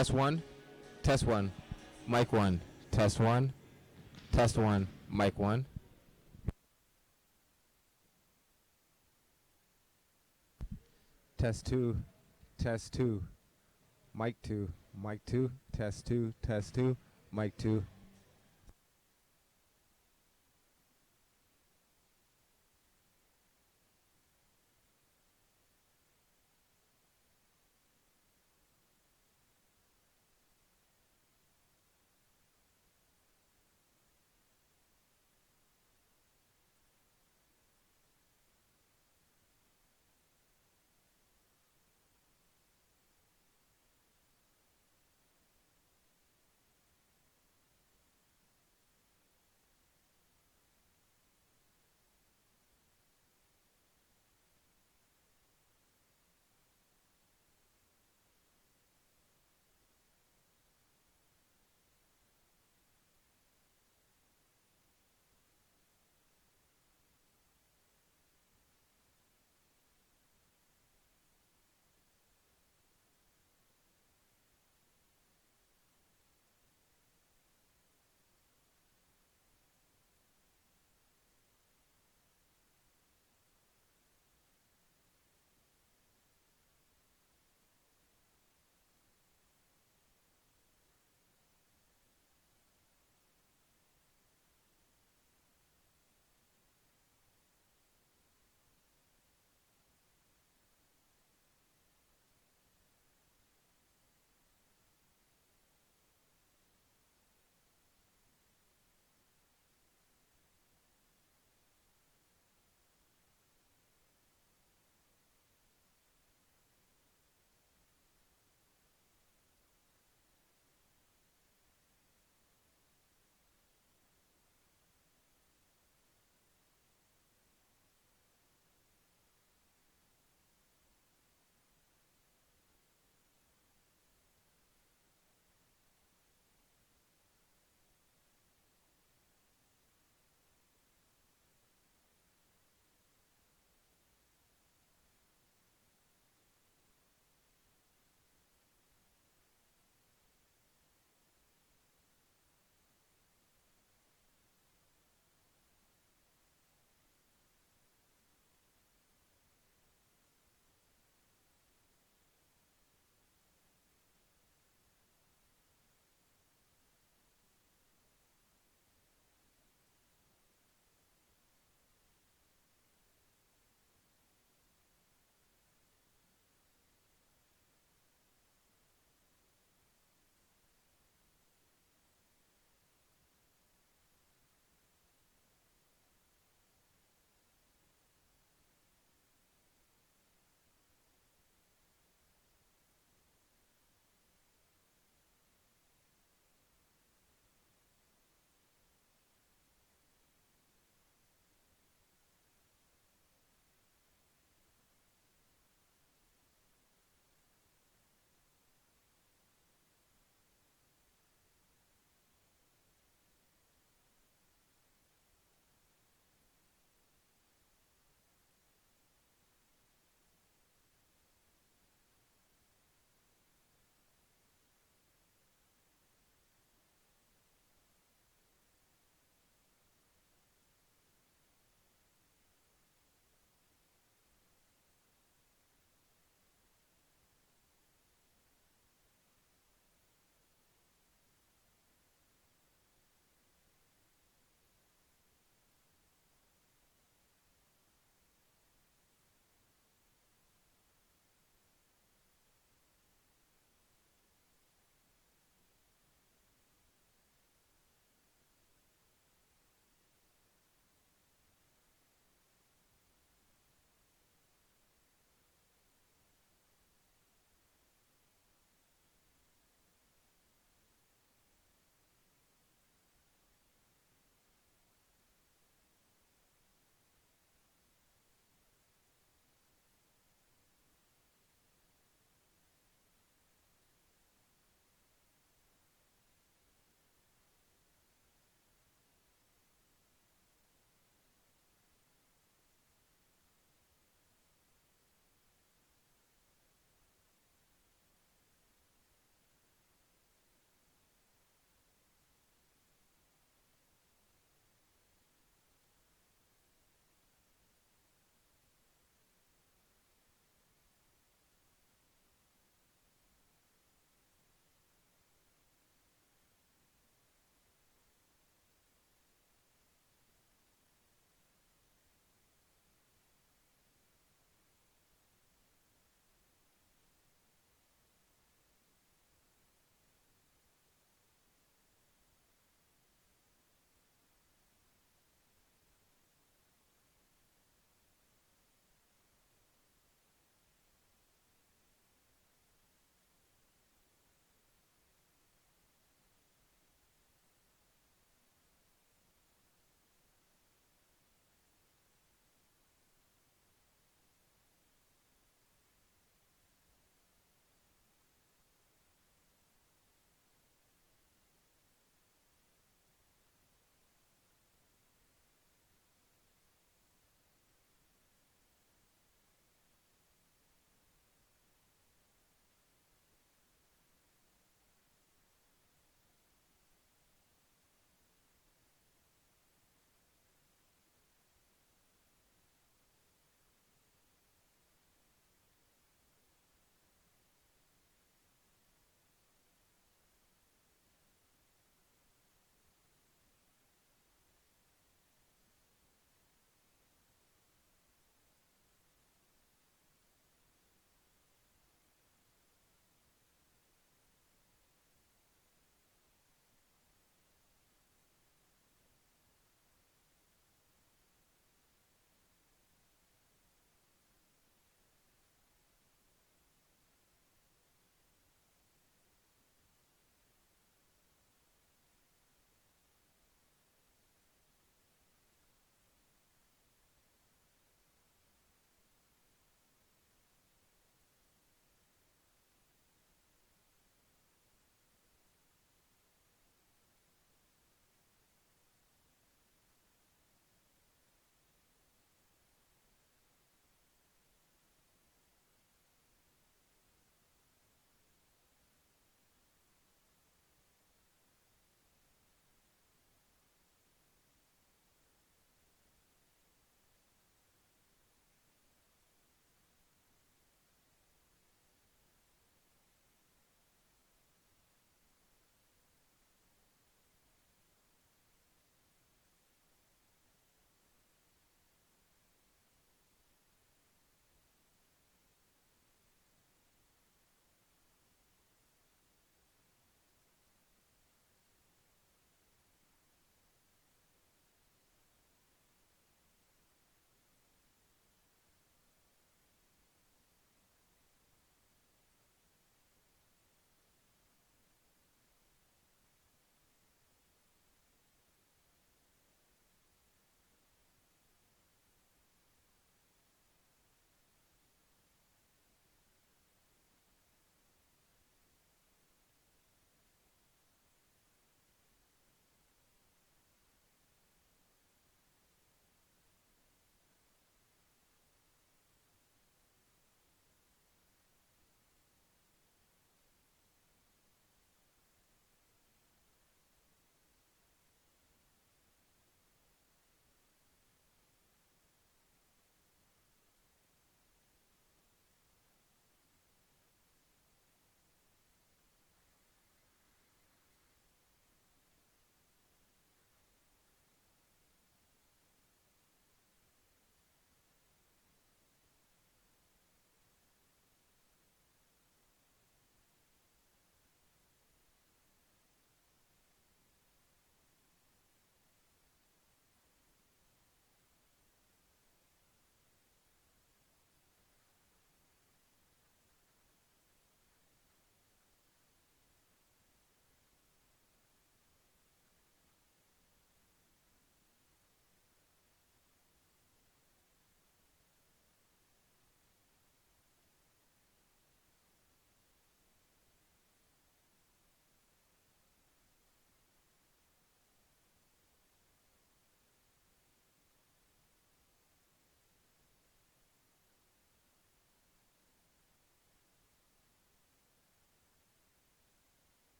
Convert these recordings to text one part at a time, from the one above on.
Test one. Test one. Mic one. Test one. Test one. Mic one. Test two. Test two. Mic two. Mic two. Test two. Test two. Mic two.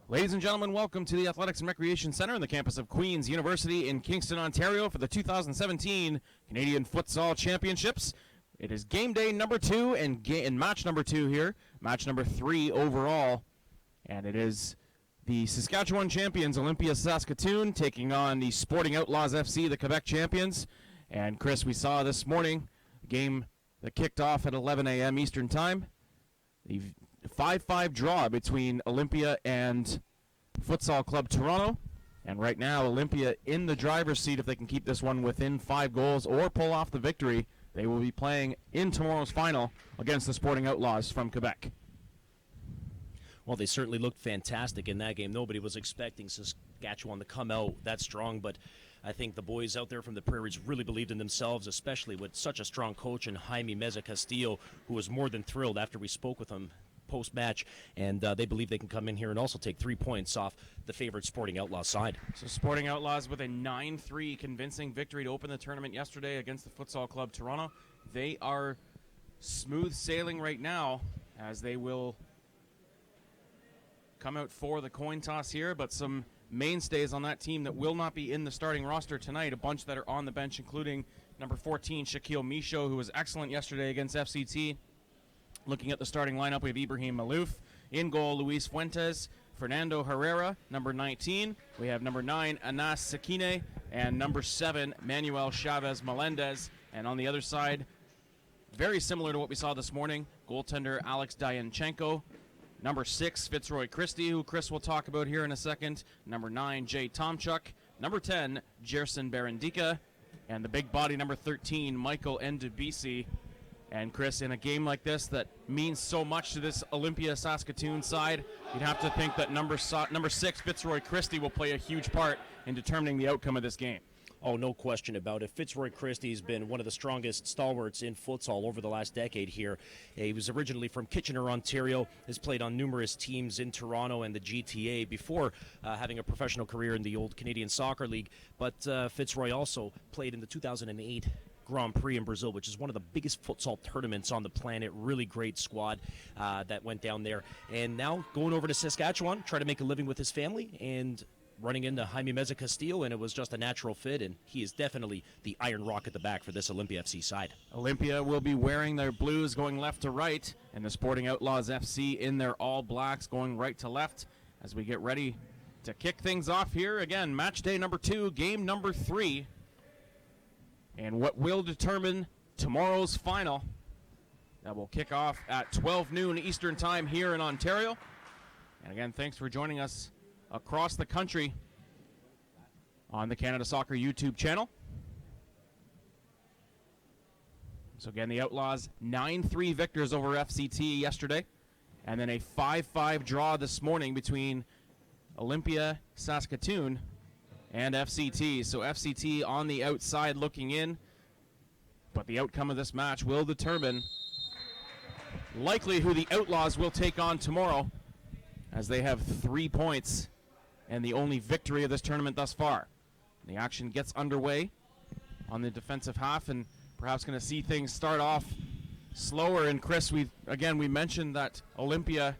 Ladies and gentlemen, welcome to the Athletics and Recreation Center on the campus of Queen's University in Kingston, Ontario for the 2017 Canadian Futsal Championships. It is game day number 2 and match number 2 here, match number 3 overall. And it is the Saskatchewan champions, Olympia Saskatoon, taking on the Sporting Outlaws FC, the Quebec champions. And Chris, we saw this morning a game that kicked off at 11 a.m. Eastern Time. The 5-5 draw between Olympia and Futsal Club Toronto. And right now, Olympia in the driver's seat. If they can keep this one within 5 goals or pull off the victory, they will be playing in tomorrow's final against the Sporting Outlaws from Quebec. Well, they certainly looked fantastic in that game. Nobody was expecting Saskatchewan to come out that strong, but I think the boys out there from the Prairies really believed in themselves, especially with such a strong coach in Jaime Meza-Castillo, who was more than thrilled after we spoke with him post-match, and they believe they can come in here and also take 3 points off the favorite Sporting Outlaws side. So Sporting Outlaws with a 9-3 convincing victory to open the tournament yesterday against the Futsal Club Toronto. They are smooth sailing right now as they will come out for the coin toss here, but some mainstays on that team that will not be in the starting roster tonight, a bunch that are on the bench, including number 14, Shaquille Michaud, who was excellent yesterday against FCT. Looking at the starting lineup, we have Ibrahim Malouf. In goal, Luis Fuentes, Fernando Herrera, number 19. We have number 9, Anas Sakine, and number 7, Manuel Chavez Melendez. And on the other side, very similar to what we saw this morning, goaltender Alex Dianchenko. Number 6, Fitzroy Christie, who Chris will talk about here in a second. Number 9, Jay Tomchuk. Number 10, Gerson Barandika. And the big body, number 13, Michael Ndubisi. And Chris, in a game like this that means so much to this Olympia Saskatoon side, you'd have to think that number 6, Fitzroy Christie, will play a huge part in determining the outcome of this game. Oh, no question about it. Fitzroy Christie's been one of the strongest stalwarts in futsal over the last decade here. He was originally from Kitchener, Ontario, has played on numerous teams in Toronto and the GTA before having a professional career in the old Canadian Soccer League. But Fitzroy also played in the 2008 Grand Prix in Brazil, which is one of the biggest futsal tournaments on the planet. Really great squad that went down there. And now going over to Saskatchewan, trying to make a living with his family and running into Jaime Meza-Castillo, and it was just a natural fit, and he is definitely the iron rock at the back for this Olympia FC side. Olympia will be wearing their blues going left to right, and the Sporting Outlaws FC in their all blacks going right to left as we get ready to kick things off here. Again, match day number 2, game number 3. And what will determine tomorrow's final, that will kick off at 12 noon Eastern Time here in Ontario. And again, thanks for joining us across the country on the Canada Soccer YouTube channel. So again, the Outlaws 9-3 victors over FCT yesterday, and then a 5-5 draw this morning between Olympia Saskatoon and FCT. So FCT on the outside looking in, but the outcome of this match will determine likely who the Outlaws will take on tomorrow, as they have 3 points and the only victory of this tournament thus far. The action gets underway on the defensive half, and perhaps going to see things start off slower. And Chris, we mentioned that Olympia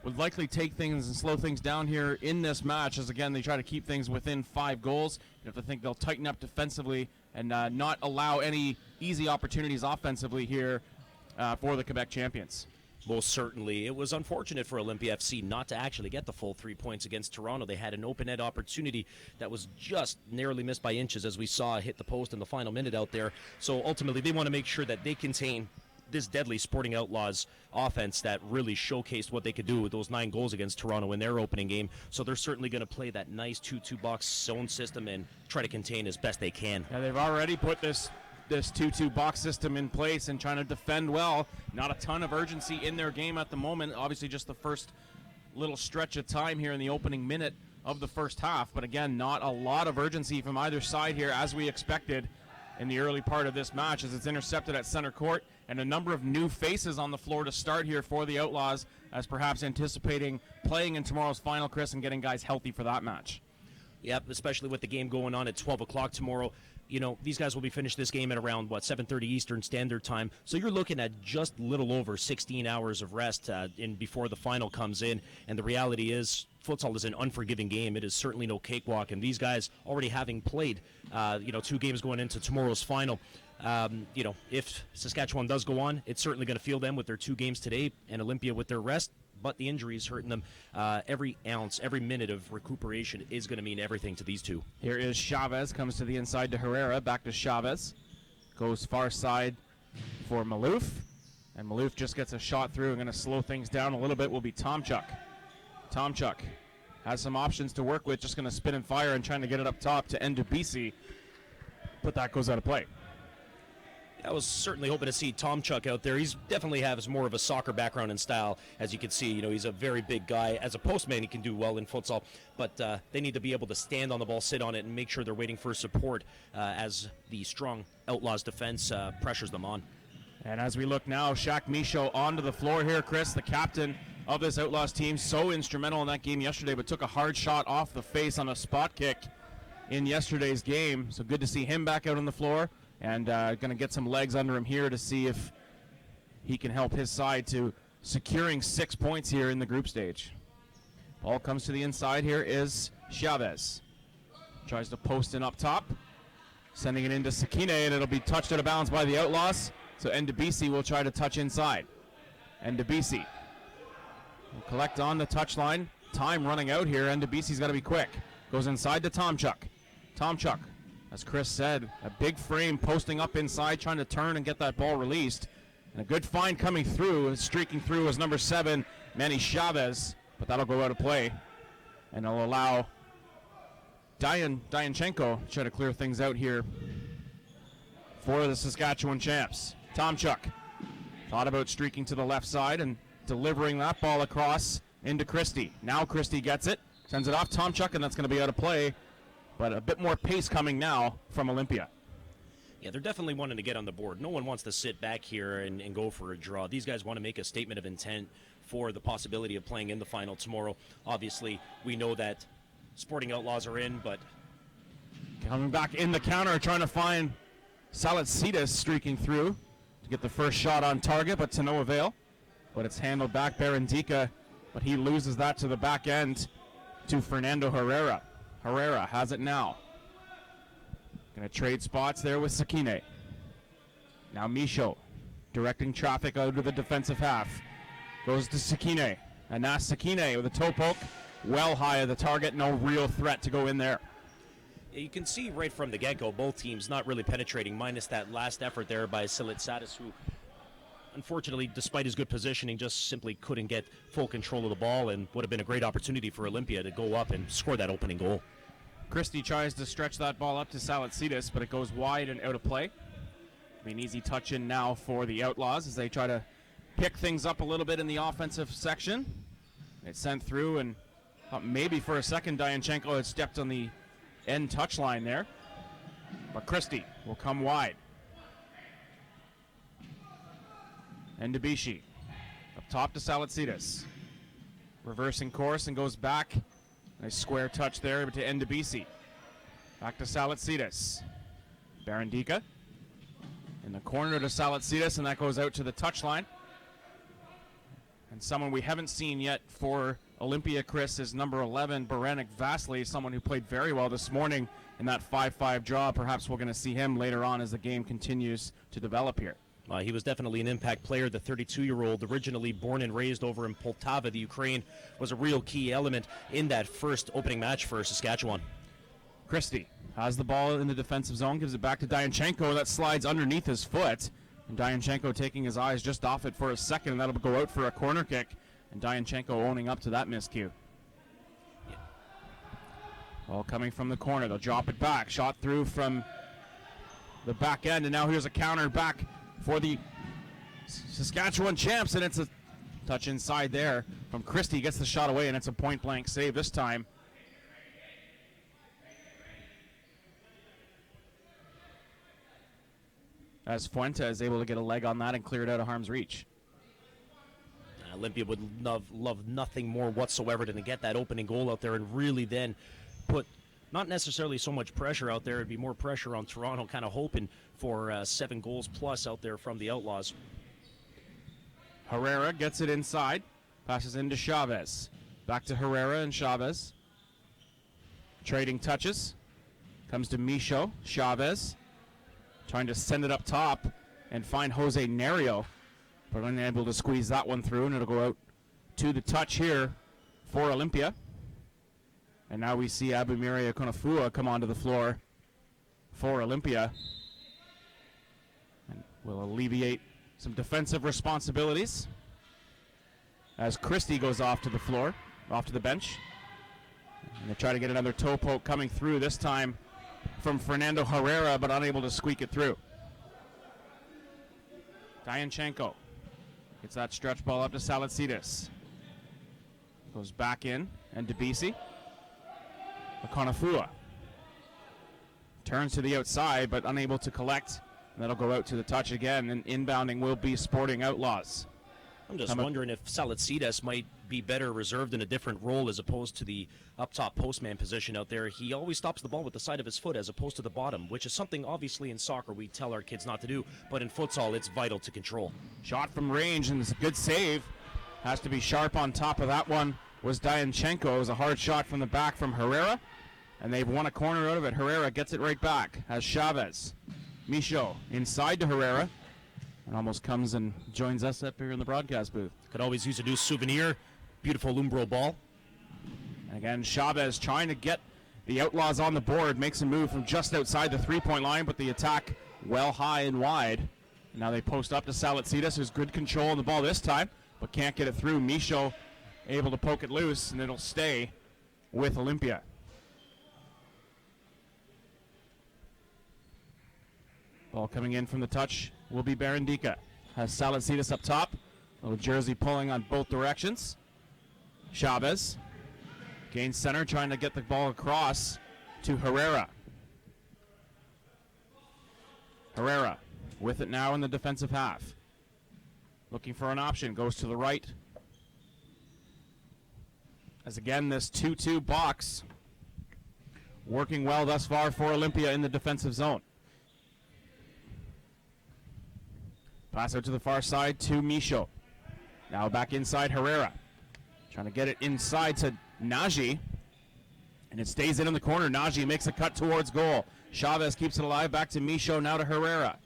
would likely take things and slow things down here in this match, as again they try to keep things within 5 goals. You have to think they'll tighten up defensively and not allow any easy opportunities offensively here for the Quebec champions. Most certainly. It was unfortunate for Olympia FC not to actually get the full 3 points against Toronto. They had an open-net opportunity that was just narrowly missed by inches, as we saw hit the post in the final minute out there. So ultimately they want to make sure that they contain this deadly Sporting Outlaws offense that really showcased what they could do with those 9 goals against Toronto in their opening game. So they're certainly going to play that nice 2-2 box zone system and try to contain as best they can. Yeah, they've already put this 2-2 box system in place and trying to defend well. Not a ton of urgency in their game at the moment. Obviously just the first little stretch of time here in the opening minute of the first half. But again, not a lot of urgency from either side here, as we expected in the early part of this match, as it's intercepted at center court, and a number of new faces on the floor to start here for the Outlaws, as perhaps anticipating playing in tomorrow's final, Chris, and getting guys healthy for that match. Yep, especially with the game going on at 12 o'clock tomorrow. these guys will be finished this game at around, 7:30 Eastern Standard Time. So you're looking at just little over 16 hours of rest before the final comes in. And the reality is, futsal is an unforgiving game. It is certainly no cakewalk. And these guys already having played, 2 games going into tomorrow's final, if Saskatchewan does go on, it's certainly going to feel them with their 2 games today and Olympia with their rest. But the injuries hurting them. Every ounce, every minute of recuperation is going to mean everything to these two. Here is Chavez, comes to the inside to Herrera, back to Chavez. Goes far side for Maloof. And Maloof just gets a shot through and going to slow things down a little bit will be Tomchuk. Tomchuk has some options to work with, just going to spin and fire and trying to get it up top to Ndubisi. But that goes out of play. I was certainly hoping to see Tomchuk out there. He's definitely has more of a soccer background and style, as you can see. He's a very big guy. As a postman, he can do well in futsal, but they need to be able to stand on the ball, sit on it, and make sure they're waiting for support as the strong Outlaws defense pressures them on. And as we look now, Shaq Michaud onto the floor here. Chris, the captain of this Outlaws team, so instrumental in that game yesterday, but took a hard shot off the face on a spot kick in yesterday's game. So good to see him back out on the floor. And going to get some legs under him here to see if he can help his side to securing 6 points here in the group stage. Ball comes to the inside. Here is Chavez. Tries to post in up top. Sending it into Sakine, and it'll be touched out of bounds by the Outlaws. So Ndubisi will try to touch inside. Ndubisi will collect on the touchline. Time running out here. Ndubisi's got to be quick. Goes inside to Tomchuk. Tomchuk, as Chris said, a big frame posting up inside, trying to turn and get that ball released. And a good find coming through, streaking through is number 7, Manny Chavez, but that'll go out of play. And it'll allow Dianchenko to try to clear things out here for the Saskatchewan champs. Tomchuk thought about streaking to the left side and delivering that ball across into Christie. Now Christie gets it, sends it off Tomchuk, and that's going to be out of play. But a bit more pace coming now from Olympia. Yeah, they're definitely wanting to get on the board. No one wants to sit back here and go for a draw. These guys want to make a statement of intent for the possibility of playing in the final tomorrow. Obviously, we know that Sporting Outlaws are in, but... Coming back in the counter, trying to find Salatsidas streaking through to get the first shot on target, but to no avail. But it's handled back Barandika, but he loses that to the back end to Fernando Herrera. Herrera has it now. Going to trade spots there with Sakine. Now Michaud directing traffic out of the defensive half. Goes to Sakine. And now Sakine with a toe poke. Well high of the target. No real threat to go in there. You can see right from the get-go, both teams not really penetrating, minus that last effort there by Salatsidas, who unfortunately, despite his good positioning, just simply couldn't get full control of the ball, and would have been a great opportunity for Olympia to go up and score that opening goal. Christie tries to stretch that ball up to Salatsidas, but it goes wide and out of play. An easy touch in now for the Outlaws as they try to pick things up a little bit in the offensive section. It's sent through, and maybe for a second Dianchenko had stepped on the end touch line there. But Christie will come wide. Ndubisi up top to Salatsidas. Reversing course and goes back. Nice square touch there to Ndubisi. Back to Salatsidas. Barandika in the corner to Salatsidas, and that goes out to the touchline. And someone we haven't seen yet for Olympia, Chris, is number 11, Baranek Vasily, someone who played very well this morning in that 5-5 draw. Perhaps we're going to see him later on as the game continues to develop here. He was definitely an impact player. The 32-year-old, originally born and raised over in Poltava, the Ukraine, was a real key element in that first opening match for Saskatchewan. Christie has the ball in the defensive zone, gives it back to Dianchenko. That slides underneath his foot. And Dianchenko taking his eyes just off it for a second, and that'll go out for a corner kick. And Dianchenko owning up to that miscue. Yeah. Ball coming from the corner. They'll drop it back. Shot through from the back end, and now here's a counter back for the Saskatchewan champs, and it's a touch inside there from Christie. Gets the shot away, and it's a point-blank save this time. As Fuente is able to get a leg on that and clear it out of harm's reach. Olympia would love nothing more whatsoever than to get that opening goal out there and really then put not necessarily so much pressure out there. It'd be more pressure on Toronto, kind of hoping for 7 goals plus out there from the Outlaws. Herrera gets it inside, passes into Chavez. Back to Herrera and Chavez. Trading touches. Comes to Michaud. Chavez trying to send it up top and find Jose Nerio, but unable to squeeze that one through, and it'll go out to the touch here for Olympia. And now we see Abumiri Akonafua come onto the floor for Olympia, and will alleviate some defensive responsibilities as Christie goes off to the floor, off to the bench. And they try to get another toe poke coming through, this time from Fernando Herrera, but unable to squeak it through. Dianchenko gets that stretch ball up to Saladsidis. Goes back in, and Debisi. Akonafua turns to the outside, but unable to collect. And that'll go out to the touch again, and inbounding will be Sporting Outlaws. I'm just wondering if Saladsidis might be better reserved in a different role as opposed to the up-top postman position out there. He always stops the ball with the side of his foot as opposed to the bottom, which is something obviously in soccer we tell our kids not to do, but in futsal it's vital to control. Shot from range, and it's a good save. Has to be sharp on top of that one was Dianchenko. It was a hard shot from the back from Herrera, and they've won a corner out of it. Herrera gets it right back as Chavez. Michaud inside to Herrera, and almost comes and joins us up here in the broadcast booth. Could always use a new souvenir. Beautiful Umbro ball. And again, Chavez trying to get the Outlaws on the board, makes a move from just outside the three-point line, but the attack well high and wide. Now they post up to Saladsidis, who's good control on the ball this time, but can't get it through. Michaud able to poke it loose, and it'll stay with Olympia. Ball coming in from the touch will be Barandika. Has Saladsidis up top. Little jersey pulling on both directions. Chavez gains center, trying to get the ball across to Herrera. Herrera with it now in the defensive half. Looking for an option, goes to the right. As again, this 2-2 box working well thus far for Olympia in the defensive zone. Pass out to the far side to Michaud. Now back inside Herrera. Trying to get it inside to Nagy. And it stays in the corner. Nagy makes a cut towards goal. Chavez keeps it alive. Back to Michaud, now to Herrera.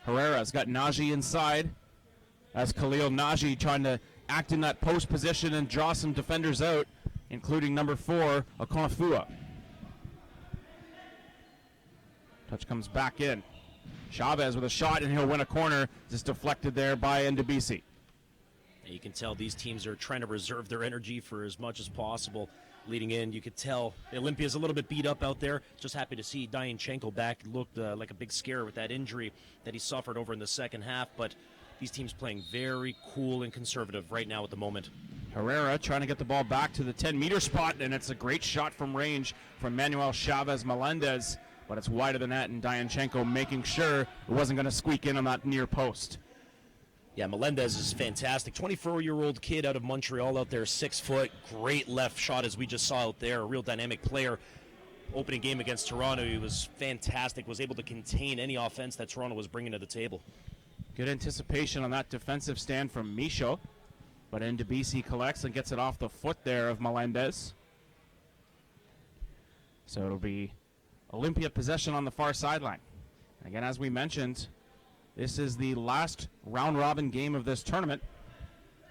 Herrera's got Nagy inside. As Khalil Nagy trying to act in that post position and draw some defenders out, including number 4, Akonafua. Touch comes back in. Chavez with a shot, and he'll win a corner. Just deflected there by Ndebisi. You can tell these teams are trying to reserve their energy for as much as possible. Leading in, you could tell Olympia's a little bit beat up out there. Just happy to see Dianchenko back. Looked like a big scare with that injury that he suffered over in the second half. But these teams playing very cool and conservative right now at the moment. Herrera trying to get the ball back to the 10-meter spot, and it's a great shot from range from Manuel Chavez Melendez. But it's wide of the net, and Dianchenko making sure it wasn't going to squeak in on that near post. Yeah, Melendez is fantastic. 24-year-old kid out of Montreal out there, 6 foot. Great left shot as we just saw out there. A real dynamic player. Opening game against Toronto, he was fantastic. Was able to contain any offense that Toronto was bringing to the table. Good anticipation on that defensive stand from Michaud. But Ndebisi collects and gets it off the foot there of Melendez. So it'll be Olympia possession on the far sideline. Again, as we mentioned, this is the last round-robin game of this tournament.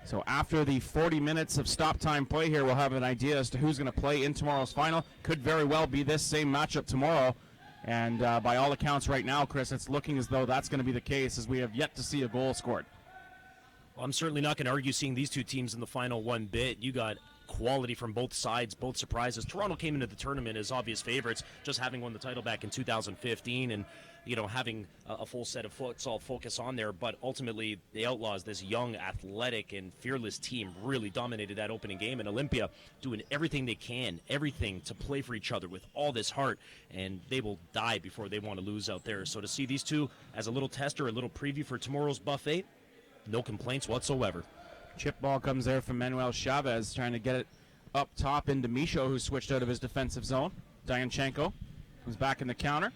So after the 40 minutes of stop time play here, we'll have an idea as to who's going to play in tomorrow's final. Could very well be this same matchup tomorrow. And by all accounts right now, Chris, it's looking as though that's going to be the case, as we have yet to see a goal scored. Well, I'm certainly not going to argue seeing these two teams in the final one bit. You got quality from both sides, both surprises. Toronto came into the tournament as obvious favorites, just having won the title back in 2015 and, you know, having a full set of futsal focus on there. But ultimately, the Outlaws, this young, athletic, and fearless team, really dominated that opening game. And Olympia doing everything they can, everything to play for each other with all this heart. And they will die before they want to lose out there. So to see these two as a little tester, a little preview for tomorrow's buffet, no complaints whatsoever. Chip ball comes there from Manuel Chavez, trying to get it up top into Michaud, who switched out of his defensive zone. Dianchenko comes back in the counter.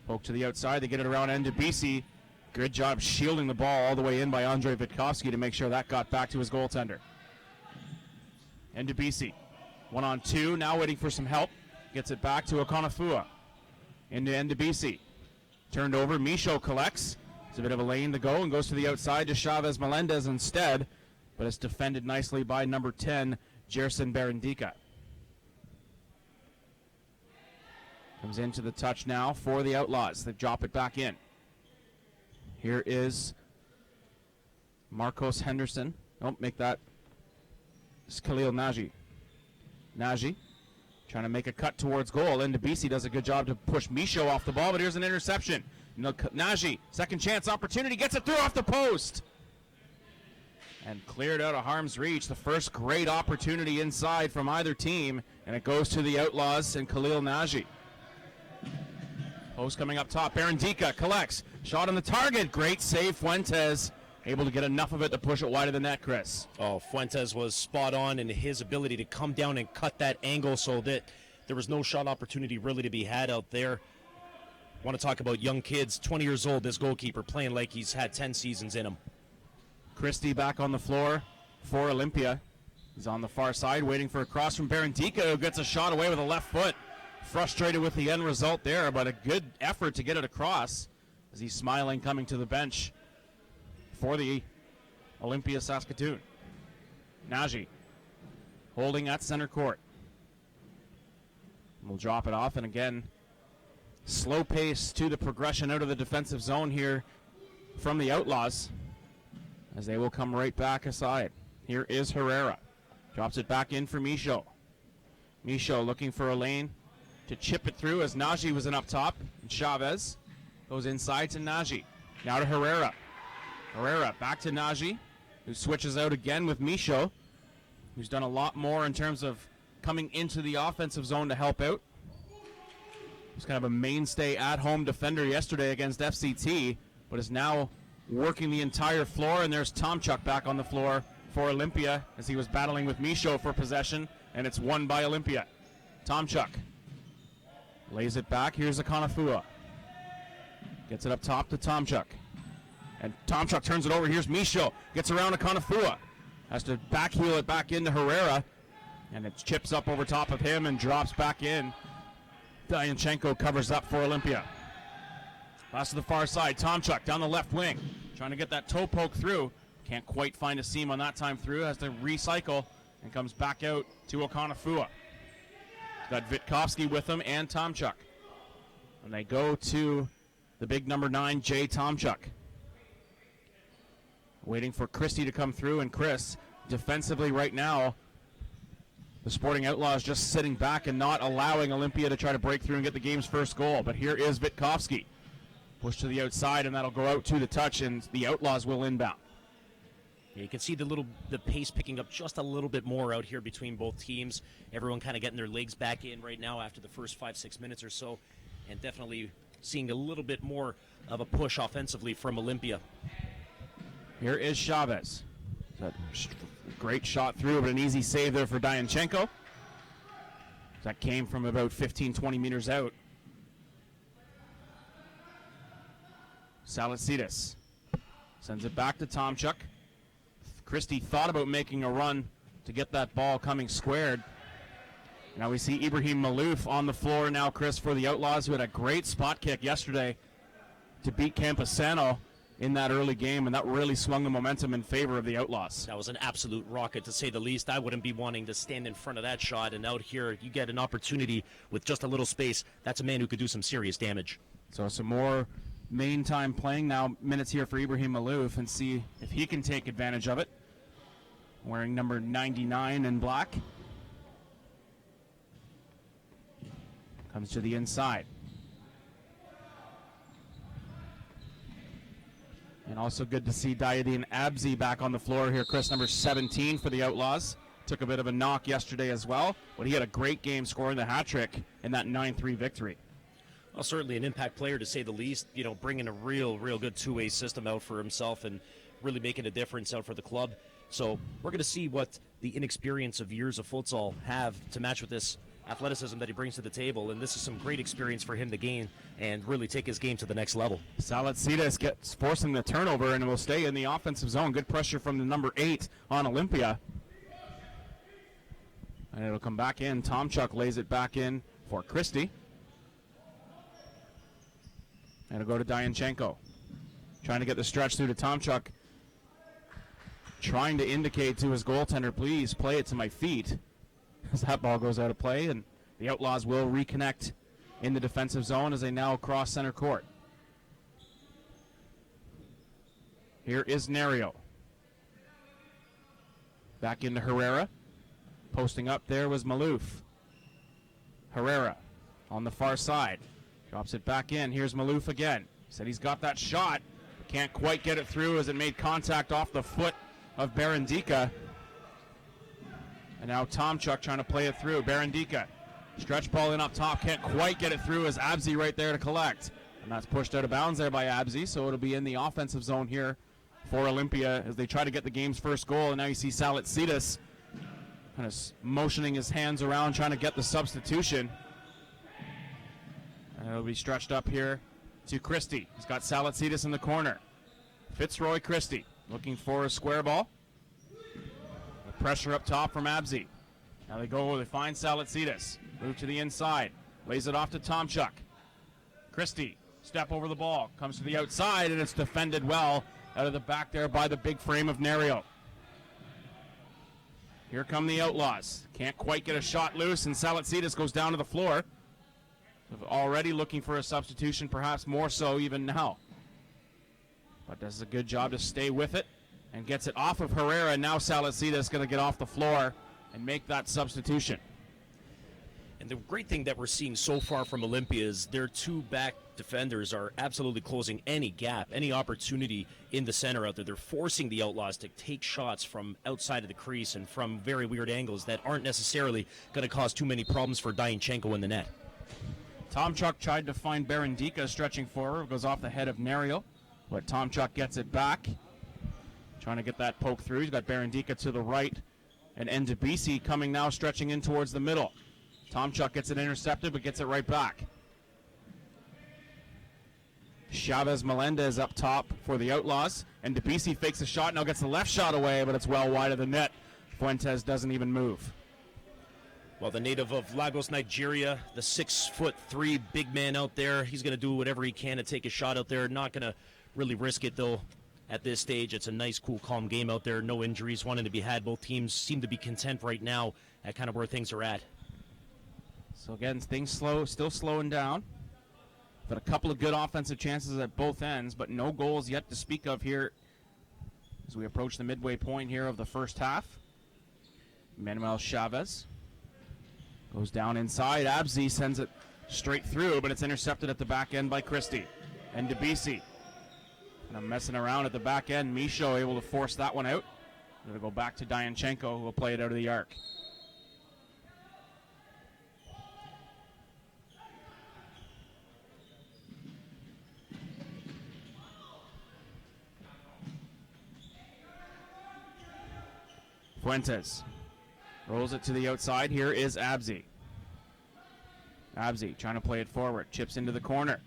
Poke to the outside. They get it around Ndebisi. Good job shielding the ball all the way in by Andrei Vitkovsky to make sure that got back to his goaltender. Ndebisi, 1-on-2, now waiting for some help. Gets it back to Okonofua. Into Ndebisi. Turned over, Michaud collects. It's a bit of a lane to go and goes to the outside to Chavez Melendez instead, but it's defended nicely by number 10, Gerson Berendika. Comes into the touch now for the Outlaws. They drop it back in. Here is Marcos Henderson. Don't make that. It's Khalil Nagy. Nagy trying to make a cut towards goal. Ndebisi does a good job to push Michaud off the ball, but here's an interception. Nagy, second chance opportunity, gets it through off the post. And cleared out of harm's reach. The first great opportunity inside from either team, and it goes to the Outlaws and Khalil Nagy. Post coming up top. Berendika collects. Shot on the target. Great save. Fuentes able to get enough of it to push it wide of the net, Chris. Oh, Fuentes was spot on in his ability to come down and cut that angle so that there was no shot opportunity really to be had out there. Want to talk about young kids. 20 years old, this goalkeeper, playing like he's had 10 seasons in him. Christie back on the floor for Olympia. He's on the far side waiting for a cross from Berendika, who gets a shot away with a left foot. Frustrated with the end result there, but a good effort to get it across as he's smiling coming to the bench for the Olympia Saskatoon. Nagy holding at center court. We'll drop it off, and again, slow pace to the progression out of the defensive zone here from the Outlaws as they will come right back aside. Here is Herrera. Drops it back in for Michaud. Michaud looking for a lane to chip it through as Nagy was in up top. And Chavez goes inside to Nagy. Now to Herrera. Herrera back to Nagy, who switches out again with Michaud, who's done a lot more in terms of coming into the offensive zone to help out. He's kind of a mainstay at-home defender yesterday against FCT, but is now working the entire floor. And there's Tomchuk back on the floor for Olympia as he was battling with Michaud for possession, and it's won by Olympia. Tomchuk lays it back. Here's Okonofua. Gets it up top to Tomchuk. And Tomchuk turns it over. Here's Michaud. Gets around Okonofua. Has to backheel it back into Herrera. And it chips up over top of him and drops back in. Dianchenko covers up for Olympia. Pass to the far side. Tomchuk down the left wing. Trying to get that toe poke through. Can't quite find a seam on that time through. Has to recycle and comes back out to Okonofua. Got Vitkovsky with him and Tomchuk. And they go to the big number 9, Jay Tomchuk. Waiting for Christie to come through, and Chris, defensively right now, the Sporting Outlaws just sitting back and not allowing Olympia to try to break through and get the game's first goal. But here is Vitkovsky. Push to the outside, and that'll go out to the touch, and the Outlaws will inbound. Yeah, you can see the pace picking up just a little bit more out here between both teams. Everyone kind of getting their legs back in right now after the first 5-6 minutes or so, and definitely seeing a little bit more of a push offensively from Olympia. Here is Chavez. That great shot through, but an easy save there for Dianchenko. That came from about 15-20 meters out. Salicidis sends it back to Tomchuk. Christie thought about making a run to get that ball coming squared. Now we see Ibrahim Malouf on the floor now, Chris, for the Outlaws, who had a great spot kick yesterday to beat Campusano in that early game, and that really swung the momentum in favor of the Outlaws. That was an absolute rocket, to say the least. I wouldn't be wanting to stand in front of that shot, and out here you get an opportunity with just a little space. That's a man who could do some serious damage. So some more main time playing now, minutes here for Ibrahim Malouf, and see if he can take advantage of it. Wearing number 99 in black. Comes to the inside. And also good to see Diadine Abzi back on the floor here, Chris, number 17 for the Outlaws. Took a bit of a knock yesterday as well, but he had a great game scoring the hat trick in that 9-3 victory. Well, certainly an impact player, to say the least. You know, bringing a real good two-way system out for himself and really making a difference out for the club. So we're going to see what the inexperience of years of futsal have to match with this athleticism that he brings to the table, and this is some great experience for him to gain and really take his game to the next level. Salatsides gets forcing the turnover and will stay in the offensive zone. Good pressure from the number 8 on Olympia. And it'll come back in. Tomchuk lays it back in for Christie. And it'll go to Dianchenko. Trying to get the stretch through to Tomchuk. Trying to indicate to his goaltender, please play it to my feet. As that ball goes out of play, and the Outlaws will reconnect in the defensive zone as they now cross center court. Here is Nerio. Back into Herrera. Posting up there was Maloof. Herrera on the far side. Drops it back in. Here's Maloof again. Said he's got that shot, but can't quite get it through as it made contact off the foot of Barandika. And now Tomchuk trying to play it through. Barandika, stretch ball in up top, can't quite get it through as Abzi right there to collect. And that's pushed out of bounds there by Abzi, so it'll be in the offensive zone here for Olympia as they try to get the game's first goal. And now you see Salatsides kind of motioning his hands around, trying to get the substitution. And it'll be stretched up here to Christie. He's got Salatsides in the corner. Fitzroy Christie looking for a square ball. Pressure up top from Abzi. Now they find Salatsides. Move to the inside. Lays it off to Tomchuk. Christie, step over the ball. Comes to the outside, and it's defended well out of the back there by the big frame of Nerio. Here come the Outlaws. Can't quite get a shot loose, and Salatsides goes down to the floor. Already looking for a substitution, perhaps more so even now. But does a good job to stay with it. And gets it off of Herrera. Now Salatsides going to get off the floor and make that substitution. And the great thing that we're seeing so far from Olympia is their two back defenders are absolutely closing any gap, any opportunity in the center out there. They're forcing the Outlaws to take shots from outside of the crease and from very weird angles that aren't necessarily going to cause too many problems for Dianchenko in the net. Tomchuk tried to find Barandika stretching forward. Goes off the head of Nerio, but Tomchuk gets it back. Trying to get that poke through. He's got Barandika to the right. And Ndebisi coming now, stretching in towards the middle. Tomchuk gets it intercepted, but gets it right back. Chavez Melendez up top for the Outlaws. Ndebisi fakes a shot, now gets the left shot away, but it's well wide of the net. Fuentes doesn't even move. Well, the native of Lagos, Nigeria, the 6'3" big man out there, he's going to do whatever he can to take a shot out there. Not going to really risk it, though. At this stage, it's a nice, cool, calm game out there. No injuries wanting to be had. Both teams seem to be content right now at kind of where things are at. So again, things still slowing down. But a couple of good offensive chances at both ends, but no goals yet to speak of here as we approach the midway point here of the first half. Manuel Chavez goes down inside. Abzi sends it straight through, but it's intercepted at the back end by Christie. And Ndebisi. And I'm messing around at the back end. Michaud able to force that one out. It'll go back to Dianchenko, who will play it out of the arc. Fuentes rolls it to the outside. Here is Abzi. Abzi trying to play it forward. Chips into the corner.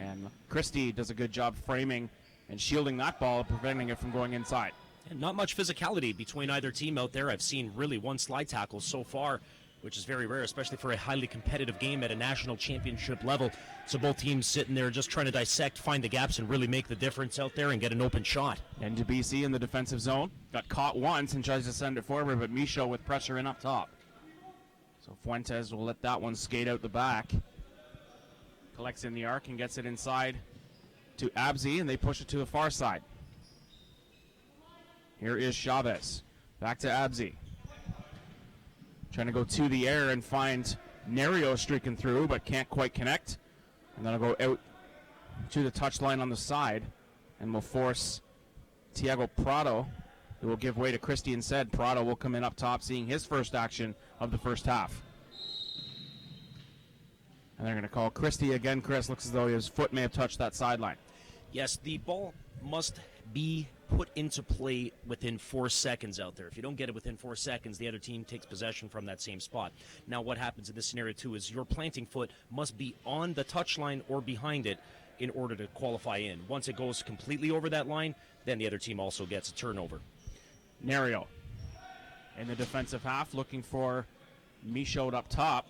And Christie does a good job framing and shielding that ball, preventing it from going inside. And not much physicality between either team out there. I've seen really one slide tackle so far, which is very rare, especially for a highly competitive game at a national championship level. So both teams sitting there just trying to dissect, find the gaps, and really make the difference out there and get an open shot. And Ndebisi in the defensive zone. Got caught once and tries to send it forward, but Michaud with pressure in up top. So Fuentes will let that one skate out the back. Collects in the arc and gets it inside to Abzi, and they push it to the far side. Here is Chavez. Back to Abzi. Trying to go to the air and find Nerio streaking through, but can't quite connect. And then I'll go out to the touchline on the side, and will force Tiago Prado, who will give way to Christie instead. Prado will come in up top, seeing his first action of the first half. And they're going to call Christie again. Chris, looks as though his foot may have touched that sideline. Yes, the ball must be put into play within 4 seconds out there. If you don't get it within 4 seconds, the other team takes possession from that same spot. Now what happens in this scenario too is your planting foot must be on the touchline or behind it in order to qualify in. Once it goes completely over that line, then the other team also gets a turnover. Nerio in the defensive half looking for Michaud up top.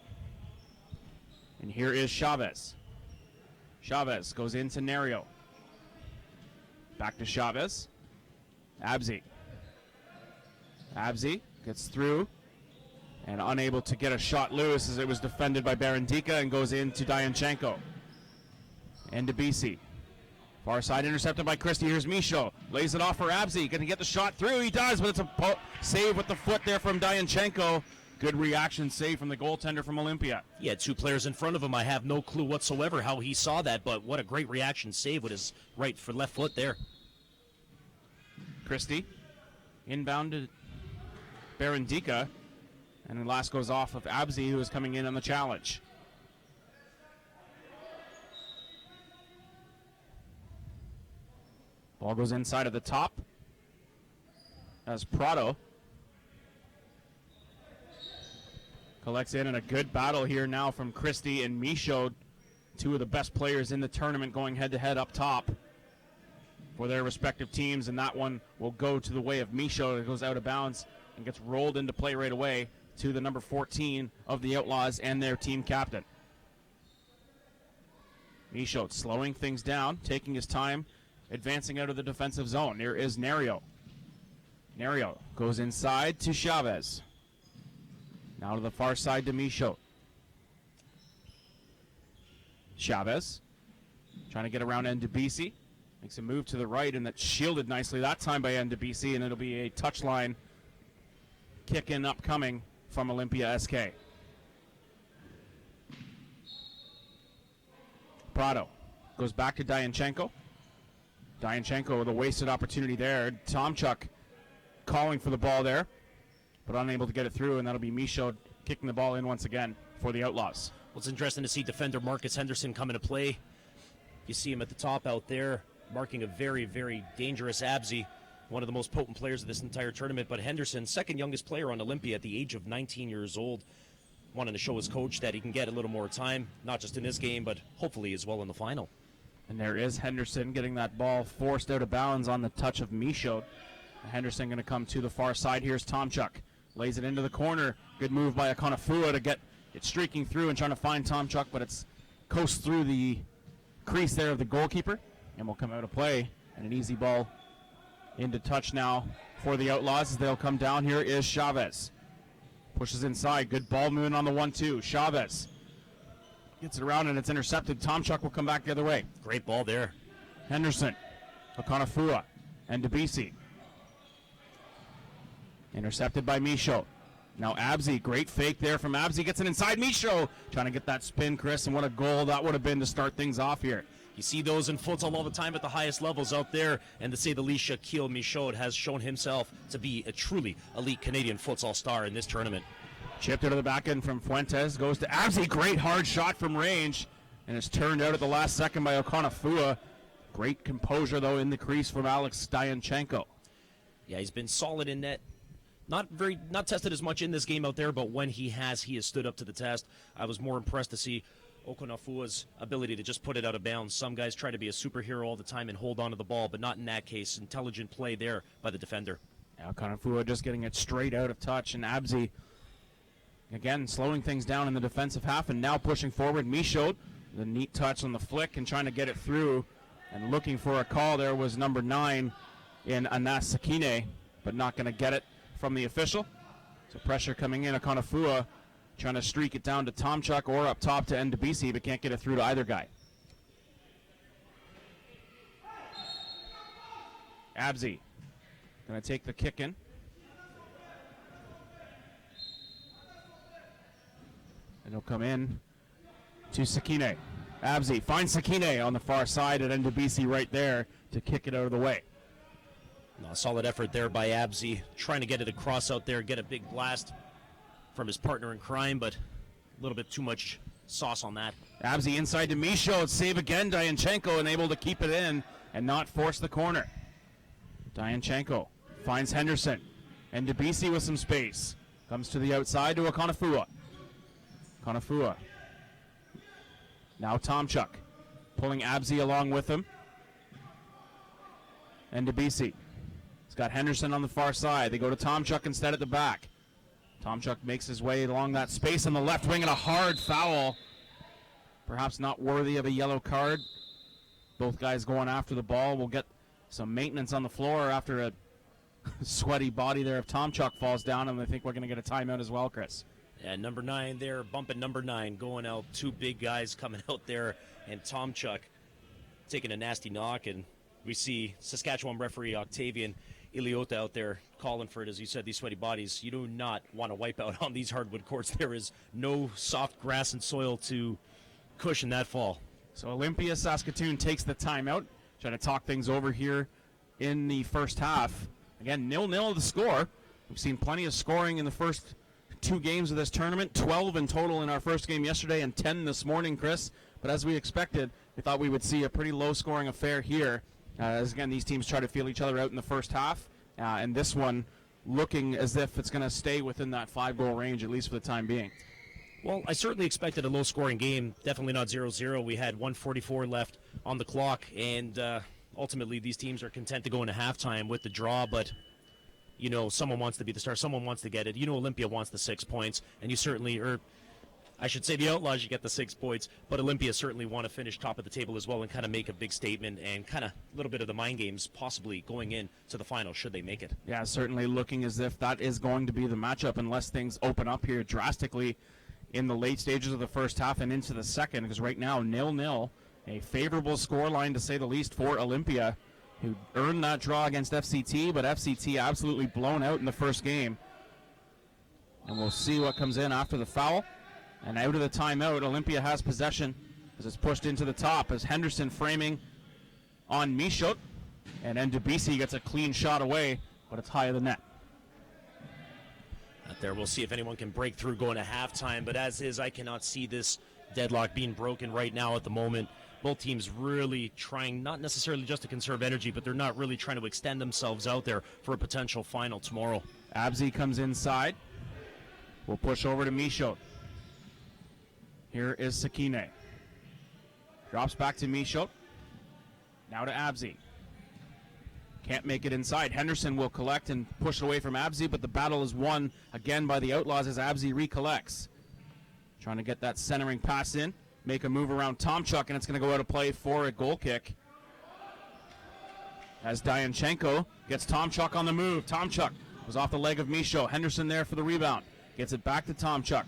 And here is Chavez. Chavez goes into Nerio. Back to Chavez. Abzi. Abzi gets through and unable to get a shot loose as it was defended by Barandika and goes into Dianchenko. And Debisi. Far side intercepted by Christie. Here's Michaud. Lays it off for Abzi. Going to get the shot through. He does, but it's a save with the foot there from Dianchenko. Good reaction save from the goaltender from Olympia. He had 2 players in front of him. I have no clue whatsoever how he saw that, but what a great reaction save with his right for left foot there. Christie inbound to Barandika, and the last goes off of Abzi, who is coming in on the challenge. Ball goes inside of the top as Prado collects in, and a good battle here now from Christie and Michaud, 2 of the best players in the tournament going head-to-head up top for their respective teams, and that one will go to the way of Michaud. It goes out of bounds and gets rolled into play right away to the number 14 of the Outlaws and their team captain. Michaud slowing things down, taking his time, advancing out of the defensive zone. Here is Nerio. Nerio goes inside to Chavez. Now to the far side to Michaud. Chavez trying to get around Ndebisi. Makes a move to the right, and that's shielded nicely that time by Ndebisi, and it'll be a touchline kick-in upcoming from Olympia SK. Prado goes back to Dianchenko. Dianchenko with a wasted opportunity there. Tomchuk calling for the ball there, but unable to get it through, and that'll be Michaud kicking the ball in once again for the Outlaws. Well, it's interesting to see defender Marcus Henderson come into play. You see him at the top out there, marking a very, very dangerous Abzi, one of the most potent players of this entire tournament. But Henderson, second youngest player on Olympia at the age of 19 years old, wanting to show his coach that he can get a little more time, not just in this game, but hopefully as well in the final. And there is Henderson getting that ball forced out of bounds on the touch of Michaud. Henderson going to come to the far side. Here's Tomchuk. Lays it into the corner. Good move by Akonafua to get it streaking through and trying to find Tomchuk, but it's coast through the crease there of the goalkeeper and will come out of play. And an easy ball into touch now for the Outlaws as they'll come down. Here is Chavez. Pushes inside. Good ball movement on the 1-2. Chavez gets it around and it's intercepted. Tomchuk will come back the other way. Great ball there. Henderson, Akonafua, and Debisi. Intercepted by Michaud. Now Abzi, great fake there from Abzi. Gets it inside Michaud. Trying to get that spin, Chris, and what a goal that would have been to start things off here. You see those in futsal all the time at the highest levels out there, and to say the least, Shaquille Michaud has shown himself to be a truly elite Canadian futsal star in this tournament. Chipped into the back end from Fuentes, goes to Abzi. Great hard shot from range, and it's turned out at the last second by Okonafua. Great composure, though, in the crease from Alex Dianchenko. Yeah, he's been solid in net. Not tested as much in this game out there, but when he has stood up to the test. I was more impressed to see Okonafua's ability to just put it out of bounds. Some guys try to be a superhero all the time and hold on to the ball, but not in that case. Intelligent play there by the defender. Okonafua just getting it straight out of touch, and Abzi again slowing things down in the defensive half and now pushing forward. Michaud, the neat touch on the flick and trying to get it through, and looking for a call there was number 9 in Anas Sakine, but not going to get it from the official. So pressure coming in. Okonafua trying to streak it down to Tomchuk or up top to Ndebisi, but can't get it through to either guy. Abzi going to take the kick in. And he'll come in to Sakine. Abzi finds Sakine on the far side, and Ndebisi right there to kick it out of the way. A solid effort there by Abzi, trying to get it across out there, get a big blast from his partner in crime, but a little bit too much sauce on that. Abzi inside to Michaud, save again. Dianchenko unable to keep it in and not force the corner. Dianchenko finds Henderson. And Debisi with some space. Comes to the outside to Akonafua. Akonafua. Now Tomchuk. Pulling Abzi along with him. And Debisi. He's got Henderson on the far side. They go to Tomchuk instead at the back. Tomchuk makes his way along that space on the left wing and a hard foul. Perhaps not worthy of a yellow card. Both guys going after the ball. We'll get some maintenance on the floor after a sweaty body there if Tomchuk falls down, and I think we're going to get a timeout as well, Chris. Yeah, number 9 there, bumping number 9, going out. 2 big guys coming out there, and Tomchuk taking a nasty knock, and we see Saskatchewan referee Octavian Iliota out there calling for it. As you said, these sweaty bodies, you do not want to wipe out on these hardwood courts. There is no soft grass and soil to cushion that fall. So Olympia, Saskatoon takes the timeout. Trying to talk things over here in the first half. Again, 0-0 the score. We've seen plenty of scoring in the first 2 games of this tournament. 12 in total in our first game yesterday and 10 this morning, Chris. But as we expected, we thought we would see a pretty low-scoring affair here. As, again, these teams try to feel each other out in the first half. And this one looking as if it's going to stay within that 5-goal range, at least for the time being. Well, I certainly expected a low-scoring game. Definitely not 0-0. We had 1:44 left on the clock, and ultimately these teams are content to go into halftime with the draw, but you know, someone wants to be the star, someone wants to get it. You know, Olympia wants the 6 points, and you certainly, or I should say the Outlaws, you get the 6 points, but Olympia certainly want to finish top of the table as well and kind of make a big statement and kind of a little bit of the mind games possibly going in to the final should they make it. Yeah, certainly looking as if that is going to be the matchup unless things open up here drastically in the late stages of the first half and into the second, because right now 0-0, a favorable score line to say the least for Olympia, who earned that draw against FCT, but FCT absolutely blown out in the first game. And we'll see what comes in after the foul. And out of the timeout, Olympia has possession as it's pushed into the top as Henderson framing on Michaud. And then Debisi gets a clean shot away, but it's high of the net. Out there, we'll see if anyone can break through going to halftime. But as is, I cannot see this deadlock being broken right now at the moment. Both teams really trying, not necessarily just to conserve energy, but they're not really trying to extend themselves out there for a potential final tomorrow. Abzi comes inside. We'll push over to Michaud. Here is Sakine. Drops back to Michaud. Now to Abzi. Can't make it inside. Henderson will collect and push away from Abzi, but the battle is won again by the Outlaws as Abzi recollects. Trying to get that centering pass in. Make a move around Tomchuk, and it's going to go out of play for a goal kick. As Dianchenko gets Tomchuk on the move. Tomchuk was off the leg of Michaud. Henderson there for the rebound. Gets it back to Tomchuk.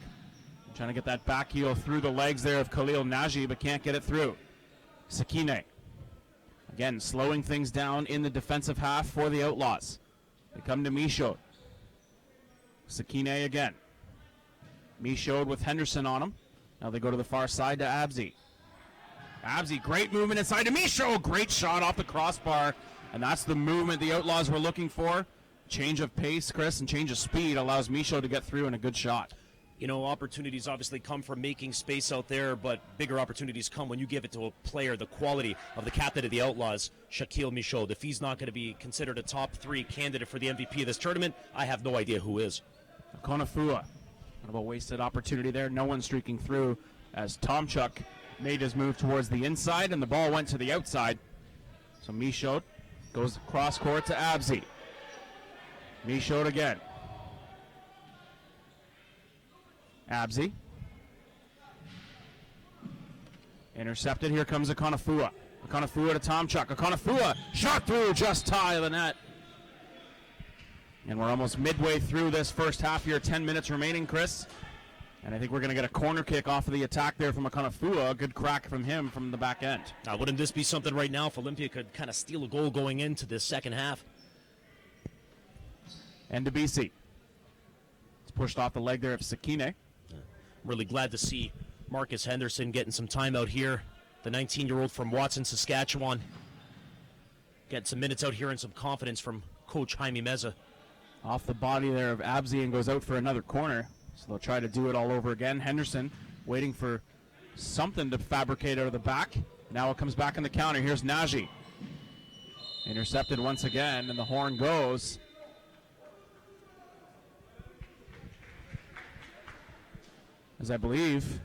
Trying to get that back heel through the legs there of Khalil Nagy, but can't get it through. Sakine. Again, slowing things down in the defensive half for the Outlaws. They come to Michaud. Sakine again. Michaud with Henderson on him. Now they go to the far side to Abzi. Abzi, great movement inside to Michaud. Great shot off the crossbar. And that's the movement the Outlaws were looking for. Change of pace, Chris, and change of speed allows Michaud to get through in a good shot. You know, opportunities obviously come from making space out there, but bigger opportunities come when you give it to a player the quality of the captain of the Outlaws, Shaquille Michaud. If he's not going to be considered a top 3 candidate for the MVP of this tournament, I have no idea who is. Konafua. Kind of a wasted opportunity there. No one streaking through as Tomchuk made his move towards the inside, and the ball went to the outside. So Michaud goes cross court to Abzi. Michaud again. Abzi. Intercepted. Here comes Akonafua. Akonafua to Tomchuk. Akonafua shot through just high of the net. And we're almost midway through this first half here. 10 minutes remaining, Chris. And I think we're going to get a corner kick off of the attack there from Akonafua. A good crack from him from the back end. Now, wouldn't this be something right now if Olympia could kind of steal a goal going into this second half? And Debisi. It's pushed off the leg there of Sakine. Really glad to see Marcus Henderson getting some time out here. The 19-year-old from Watson, Saskatchewan. Getting some minutes out here and some confidence from Coach Jaime Meza. Off the body there of Abzi and goes out for another corner. So they'll try to do it all over again. Henderson waiting for something to fabricate out of the back. Now it comes back on the counter. Here's Nagy. Intercepted once again, and the horn goes. As I believe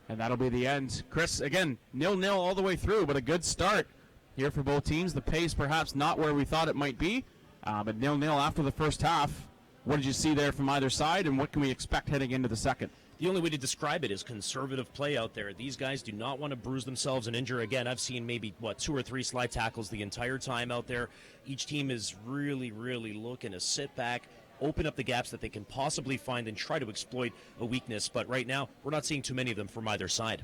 and that'll be the end. Chris, again, 0-0 all the way through, but a good start here for both teams. The pace perhaps not where we thought it might be, but 0-0 after the first half. What did you see there from either side, and what can we expect heading into the second? The only way to describe it is conservative play out there. These guys do not want to bruise themselves and injure. Again, I've seen maybe, 2 or 3 slide tackles the entire time out there. Each team is really, really looking to sit back, open up the gaps that they can possibly find, and try to exploit a weakness. But right now, we're not seeing too many of them from either side.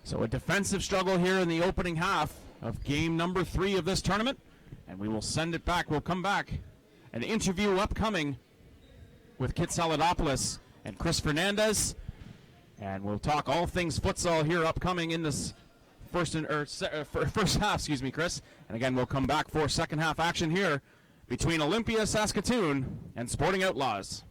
So a defensive struggle here in the opening half of game number 3 of this tournament. And we will send it back. We'll come back. An interview upcoming with Kit Saladopoulos and Chris Fernandez. And we'll talk all things futsal here upcoming in this first half, Chris. And again, we'll come back for second half action here between Olympia, Saskatoon, and Sporting Outlaws.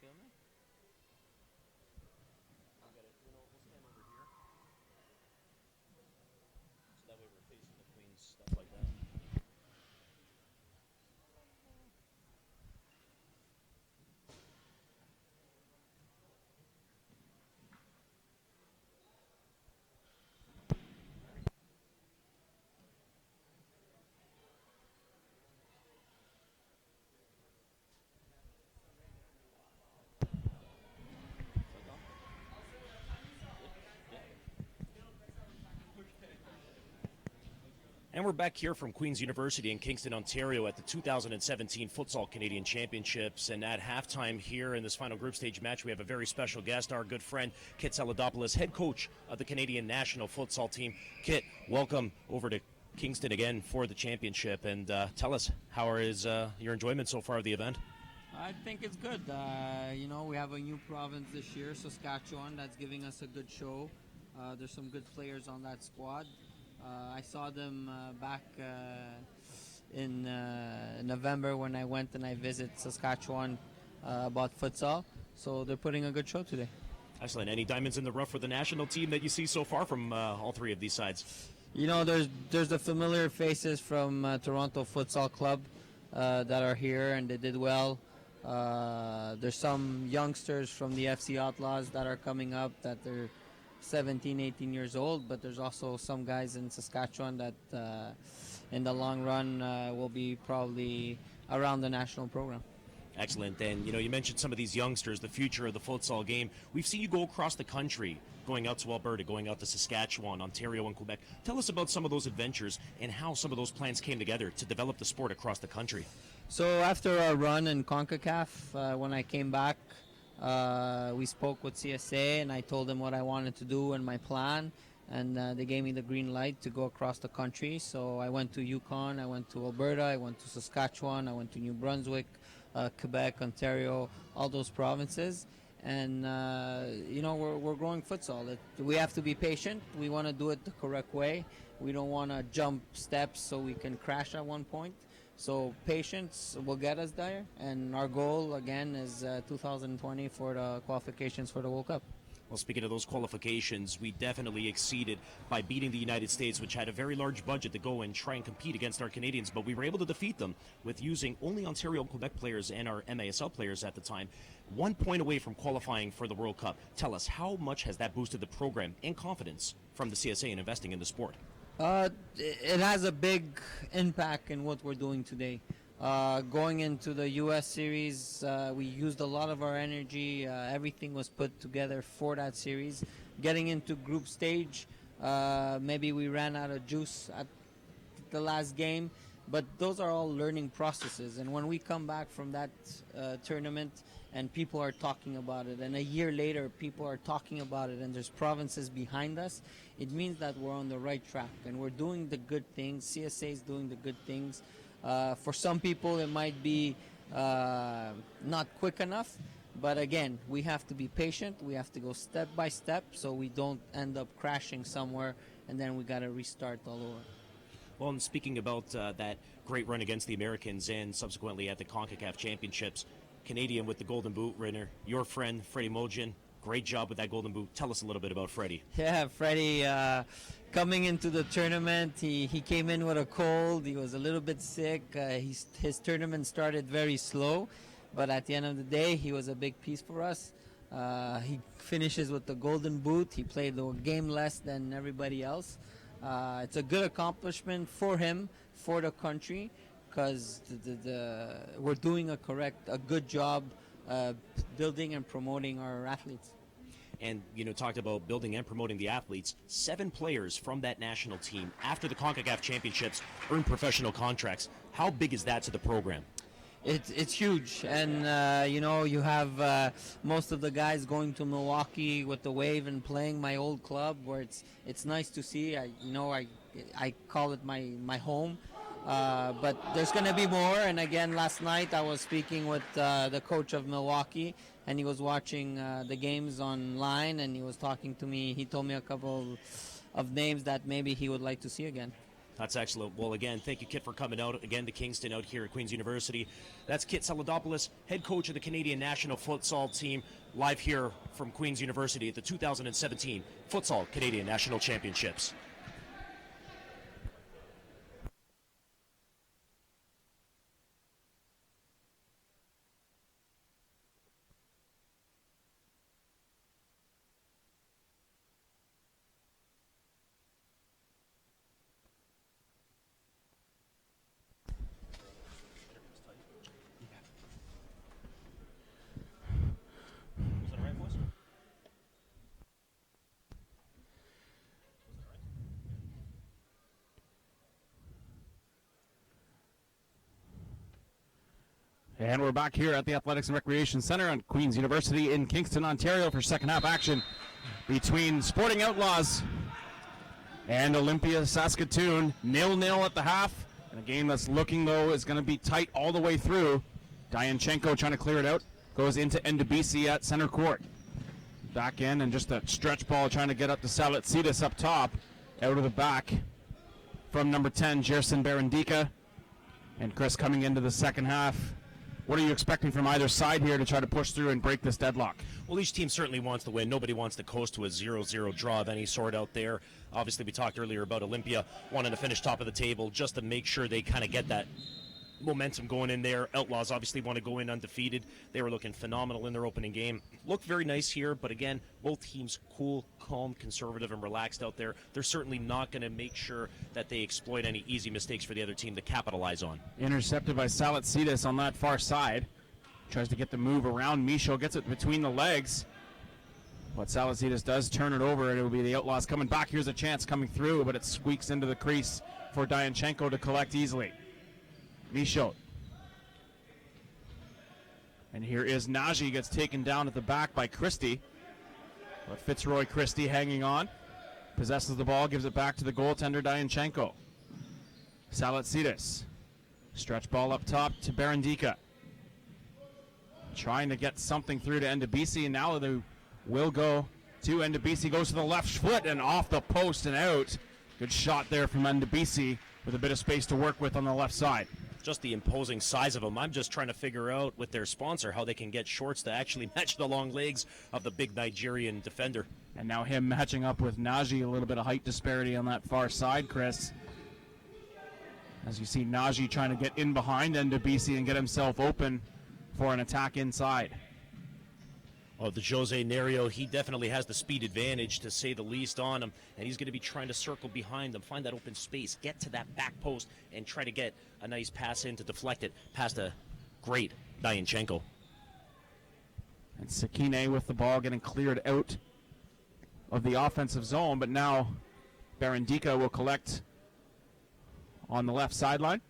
filming? We'll stand over here. So that way we're facing the Queens, stuff like that. And we're back here from Queen's University in Kingston, Ontario at the 2017 Futsal Canadian Championships. And at halftime here in this final group stage match, we have a very special guest, our good friend Kit Saladopoulos, head coach of the Canadian national futsal team. Kit, welcome over to Kingston again for the championship. And tell us, how is your enjoyment so far of the event? I think it's good. We have a new province this year, Saskatchewan, that's giving us a good show. There's some good players on that squad. I saw them back in November when I went and I visited Saskatchewan about futsal. So they're putting a good show today. Excellent. Any diamonds in the rough for the national team that you see so far from all three of these sides? There's the familiar faces from Toronto Futsal Club that are here, and they did well. There's some youngsters from the FC Outlaws that are coming up that they're 17, 18 years old, but there's also some guys in Saskatchewan that in the long run will be probably around the national program. Excellent. And you mentioned some of these youngsters, the future of the futsal game. We've seen you go across the country, going out to Alberta, going out to Saskatchewan, Ontario, and Quebec. Tell us about some of those adventures and how some of those plans came together to develop the sport across the country. So after a run in CONCACAF, when I came back, we spoke with CSA, and I told them what I wanted to do and my plan, and they gave me the green light to go across the country. So I went to Yukon, I went to Alberta, I went to Saskatchewan, I went to New Brunswick, Quebec, Ontario, all those provinces. And we're growing futsal. We have to be patient. We want to do it the correct way. We don't want to jump steps so we can crash at one point. So patience will get us there, and our goal again is 2020 for the qualifications for the World Cup. Well, speaking of those qualifications, we definitely exceeded by beating the United States, which had a very large budget to go and try and compete against our Canadians, but we were able to defeat them with using only Ontario and Quebec players and our MASL players at the time. 1 point away from qualifying for the World Cup. Tell us, how much has that boosted the program and confidence from the CSA in investing in the sport? It has a big impact in what we're doing today. Going into the U.S. series, we used a lot of our energy. Everything was put together for that series. Getting into group stage, maybe we ran out of juice at the last game, but those are all learning processes. And when we come back from that tournament and people are talking about it, and a year later people are talking about it, and there's provinces behind us, it means that we're on the right track and we're doing the good things. CSA is doing the good things. For some people it might be not quick enough, but again, we have to be patient. We have to go step by step so we don't end up crashing somewhere and then we got to restart all over. Well, and speaking about that great run against the Americans and subsequently at the CONCACAF Championships, Canadian with the Golden Boot winner, your friend Freddie Mojan, great job with that Golden Boot. Tell us a little bit about Freddie. Yeah, Freddie, coming into the tournament, he came in with a cold. He was a little bit sick. His tournament started very slow, but at the end of the day, he was a big piece for us. He finishes with the Golden Boot. He played a game less than everybody else. It's a good accomplishment for him, for the country, because we're doing a good job building and promoting our athletes. And, talked about building and promoting the athletes. 7 players from that national team after the CONCACAF Championships earned professional contracts. How big is that to the program? It's huge, and you have most of the guys going to Milwaukee with the Wave and playing my old club, where it's nice to see. I call it my home, but there's going to be more. And again, last night I was speaking with the coach of Milwaukee, and he was watching the games online, and he was talking to me. He told me a couple of names that maybe he would like to see again. That's excellent. Well, again, thank you, Kit, for coming out again to Kingston out here at Queen's University. That's Kit Saladopoulos, head coach of the Canadian National Futsal team, live here from Queen's University at the 2017 Futsal Canadian National Championships. And we're back here at the Athletics and Recreation Center on Queen's University in Kingston, Ontario for second half action between Sporting Outlaws and Olympia Saskatoon. 0-0 at the half. And a game that's looking, though, is going to be tight all the way through. Dianchenko trying to clear it out. Goes into Ndebisi at center court. Back in and just a stretch ball trying to get up to Salatsidis up top. Out of the back from number 10, Gerson Barandika. And Chris coming into the second half. What are you expecting from either side here to try to push through and break this deadlock? Well, each team certainly wants to win. Nobody wants to coast to a 0-0 draw of any sort out there. Obviously, we talked earlier about Olympia wanting to finish top of the table just to make sure they kind of get that momentum going in there. Outlaws obviously want to go in undefeated. They were looking phenomenal in their opening game. Looked very nice here, but again, both teams cool, calm, conservative, and relaxed out there. They're certainly not going to make sure that they exploit any easy mistakes for the other team to capitalize on. Intercepted by Salatsidis on that far side. Tries to get the move around. Michaud gets it between the legs. But Salatsidis does turn it over, and it will be the Outlaws coming back. Here's a chance coming through, but it squeaks into the crease for Dianchenko to collect easily. Michaud. And here is Nagy, gets taken down at the back by Christie. But Fitzroy Christie hanging on. Possesses the ball, gives it back to the goaltender Dianchenko. Salatsidis. Stretch ball up top to Barandika. Trying to get something through to Ndebisi, and now they will go to Ndebisi. Goes to the left foot and off the post and out. Good shot there from Ndebisi with a bit of space to work with on the left side. Just the imposing size of them. I'm just trying to figure out with their sponsor how they can get shorts to actually match the long legs of the big Nigerian defender. And now him matching up with Nagy, a little bit of height disparity on that far side, Chris. As you see Nagy trying to get in behind Ndebisi and get himself open for an attack inside. Oh, the Jose Nerio, he definitely has the speed advantage, to say the least, on him, and he's going to be trying to circle behind them, find that open space, get to that back post, and try to get a nice pass in to deflect it past a great Dianchenko. And Sakine with the ball getting cleared out of the offensive zone, but now Barandika will collect on the left sideline.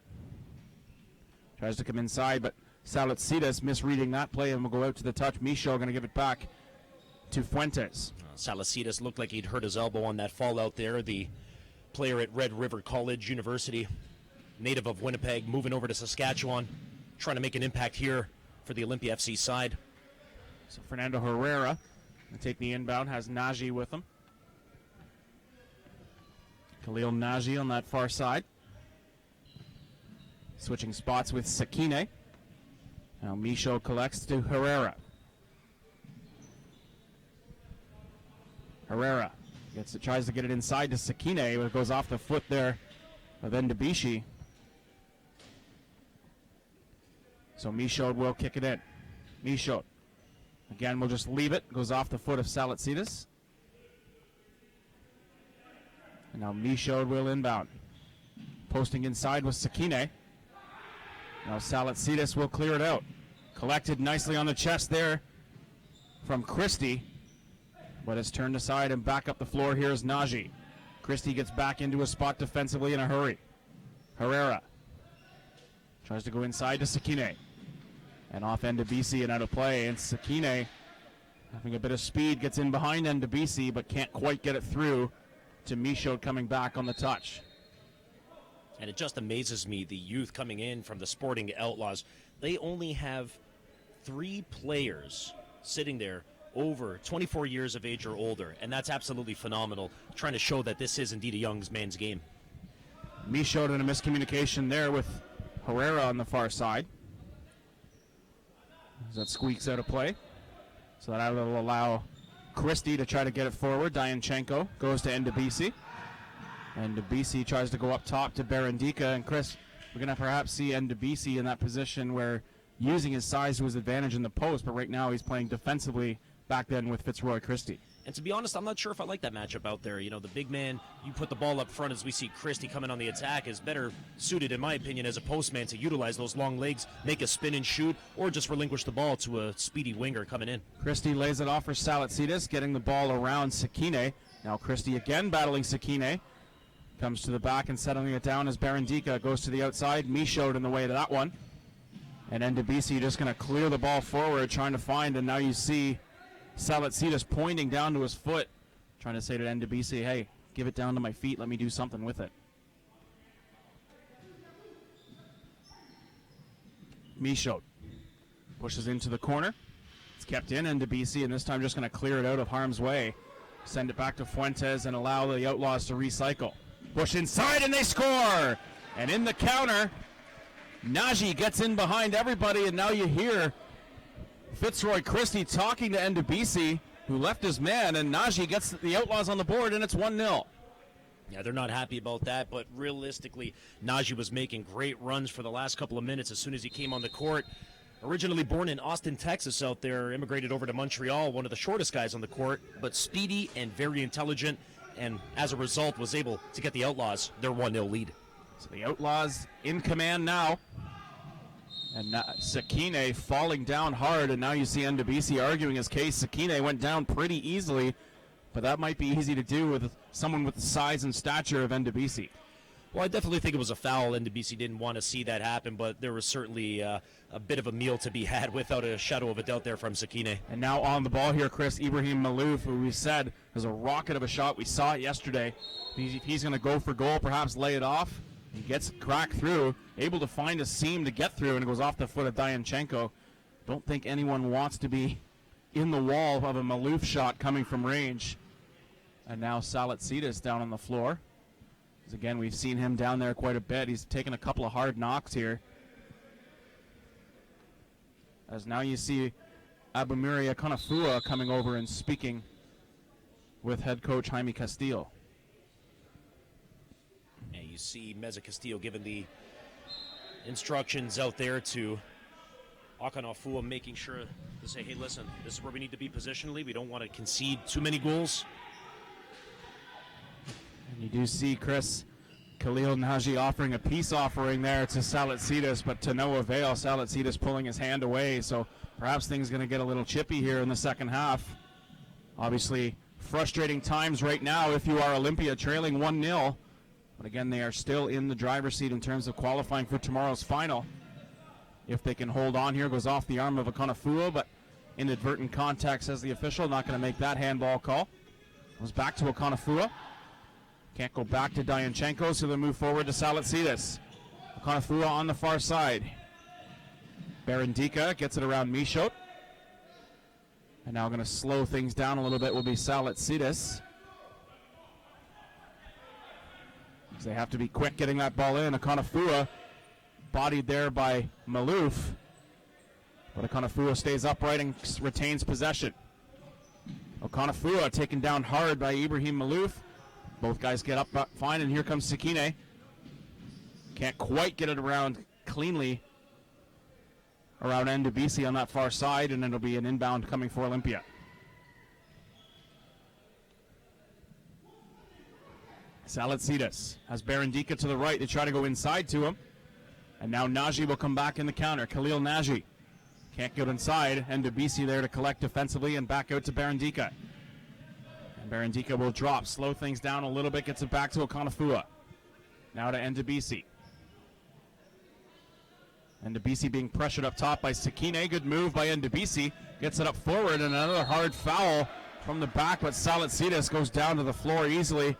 Tries to come inside, but Salatsidis misreading that play and will go out to the touch. Michaud going to give it back to Fuentes. Salatsidis looked like he'd hurt his elbow on that fall out there. The player at Red River College University, native of Winnipeg, moving over to Saskatchewan, trying to make an impact here for the Olympia FC side. So Fernando Herrera will take the inbound, has Nagy with him. Khalil Nagy on that far side. Switching spots with Sakine. Now Michaud collects to Herrera. Herrera tries to get it inside to Sakine, but it goes off the foot there of Ndebisi. So Michaud will kick it in. Michaud. Again, we'll just leave it. Goes off the foot of Salatsidis. And now Michaud will inbound. Posting inside with Sakine. Now Salatsidis will clear it out. Collected nicely on the chest there from Christie. But it's turned aside and back up the floor. Here's Nagy. Christie gets back into a spot defensively in a hurry. Herrera tries to go inside to Sakine. And off Ndebisi and out of play. And Sakine, having a bit of speed, gets in behind Ndebisi, but can't quite get it through to Michaud coming back on the touch. And it just amazes me, the youth coming in from the Sporting Outlaws. They only have 3 players sitting there over 24 years of age or older, and that's absolutely phenomenal, trying to show that this is indeed a young man's game. Michaud in a miscommunication there with Herrera on the far side. As that squeaks out of play. So that will allow Christie to try to get it forward. Dianchenko goes to Ndebisi. And Ndebisi tries to go up top to Berendika. And Chris, we're going to perhaps see Ndebisi in that position where using his size to his advantage in the post, but right now he's playing defensively back then with Fitzroy Christie. And to be honest, I'm not sure if I like that matchup out there. You know, the big man, you put the ball up front as we see Christie coming on the attack, is better suited, in my opinion, as a postman to utilize those long legs, make a spin and shoot, or just relinquish the ball to a speedy winger coming in. Christie lays it off for Salatsidis, getting the ball around Sakine. Now Christie again battling Sakine. Comes to the back and settling it down as Berendika goes to the outside. Michaud in the way to that one. And Ndebisi just going to clear the ball forward, trying to find, and now you see Salatsidis pointing down to his foot, trying to say to Ndebisi, hey, give it down to my feet, let me do something with it. Michaud pushes into the corner. It's kept in Ndebisi, and this time just going to clear it out of harm's way. Send it back to Fuentes and allow the Outlaws to recycle. Push inside and they score! And in the counter, Nagy gets in behind everybody, and now you hear Fitzroy Christie talking to Ndebisi, who left his man, and Nagy gets the Outlaws on the board, and it's 1-0. Yeah, they're not happy about that, but realistically, Nagy was making great runs for the last couple of minutes as soon as he came on the court. Originally born in Austin, Texas out there, immigrated over to Montreal, one of the shortest guys on the court, but speedy and very intelligent, and as a result was able to get the Outlaws their 1-0 lead. So the Outlaws in command now. And Sakine falling down hard, and now you see Ndebisi arguing his case. Sakine went down pretty easily, but that might be easy to do with someone with the size and stature of Ndebisi. Well, I definitely think it was a foul. Ndebisi didn't want to see that happen, but there was certainly a bit of a meal to be had without a shadow of a doubt there from Sakine. And now on the ball here, Chris, Ibrahim Malouf, who we said was a rocket of a shot. We saw it yesterday. He's going to go for goal, perhaps lay it off. He gets cracked through, able to find a seam to get through, and it goes off the foot of Dianchenko. Don't think anyone wants to be in the wall of a Malouf shot coming from range. And now Salatsidis down on the floor. As again, we've seen him down there quite a bit. He's taken a couple of hard knocks here. As now you see Abumiri Akonafua coming over and speaking with head coach Jaime Castillo. And you see Meza Castillo giving the instructions out there to Akonafua, making sure to say, hey, listen, this is where we need to be positionally. We don't want to concede too many goals. And you do see Chris Khalil Nagy offering a peace offering there to Salatsidis, but to no avail. Salatsidis pulling his hand away, so perhaps things going to get a little chippy here in the second half. Obviously, frustrating times right now if you are Olympia trailing 1-0. But again, they are still in the driver's seat in terms of qualifying for tomorrow's final. If they can hold on here, goes off the arm of Akonafua, but inadvertent contact, says the official. Not going to make that handball call. Goes back to Akonafua. Can't go back to Dianchenko, so they move forward to Salatsidis. Akonafua on the far side. Berendika gets it around Michaud. And now going to slow things down a little bit will be Salatsidis. They have to be quick getting that ball in. Akonafua bodied there by Malouf. But Akonafua stays upright and retains possession. Akonafua taken down hard by Ibrahim Malouf. Both guys get up fine, and here comes Sakine. Can't quite get it around cleanly around Ndebisi on that far side, and it'll be an inbound coming for Olympia. Salatsidis has Berendika to the right. They try to go inside to him. And now Nagy will come back in the counter. Khalil Nagy can't get inside. Ndebisi there to collect defensively and back out to Berendika. And Berendika will drop, slow things down a little bit, gets it back to Akonafua. Now to Ndebisi. Ndebisi being pressured up top by Sakine. Good move by Ndebisi. Gets it up forward, and another hard foul from the back, but Salatsidis goes down to the floor easily.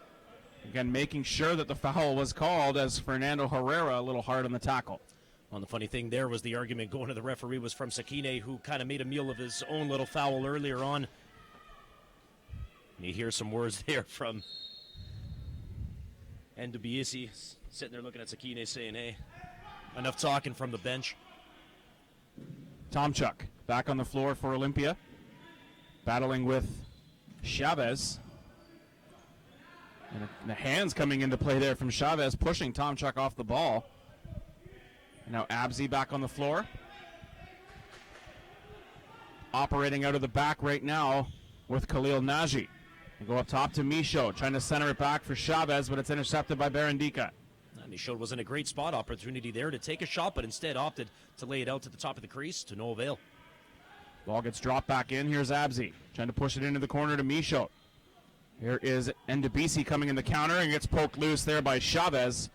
Again, making sure that the foul was called as Fernando Herrera a little hard on the tackle. Well, the funny thing there was the argument going to the referee was from Sakine, who kind of made a meal of his own little foul earlier on. And you hear some words there from Ndebisi Sitting there looking at Sakine saying, hey, enough talking from the bench. Tomchuk back on the floor for Olympia. Battling with Chavez. And the hands coming into play there from Chavez, pushing Tomchuk off the ball. And now Abzi back on the floor. Operating out of the back right now with Khalil Naji. They go up top to Michaud, trying to center it back for Chavez, but it's intercepted by Barandika. Michaud was in a great spot opportunity there to take a shot, but instead opted to lay it out to the top of the crease to no avail. Ball gets dropped back in. Here's Abzi trying to push it into the corner to Michaud. Here is Ndebisi coming in the counter and gets poked loose there by Chavez.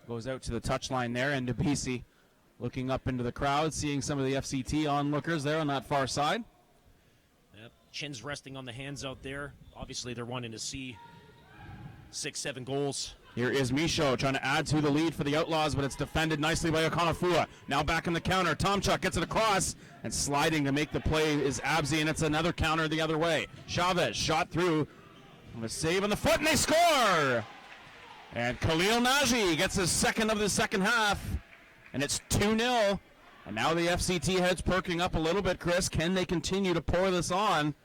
Goes out to the touchline there. Ndebisi looking up into the crowd, seeing some of the FCT onlookers there on that far side. Yep. Chin's resting on the hands out there. Obviously, they're wanting to see 6-7 goals. Here is Michaud trying to add to the lead for the Outlaws, but it's defended nicely by Okonofua. Now back in the counter. Tomchuk gets it across, and sliding to make the play is Abzi, and it's another counter the other way. Chavez shot through. And a save on the foot, and they score! And Khalil Naji gets his second of the second half, and it's 2-0. And now the FCT heads perking up a little bit, Chris. Can they continue to pour this on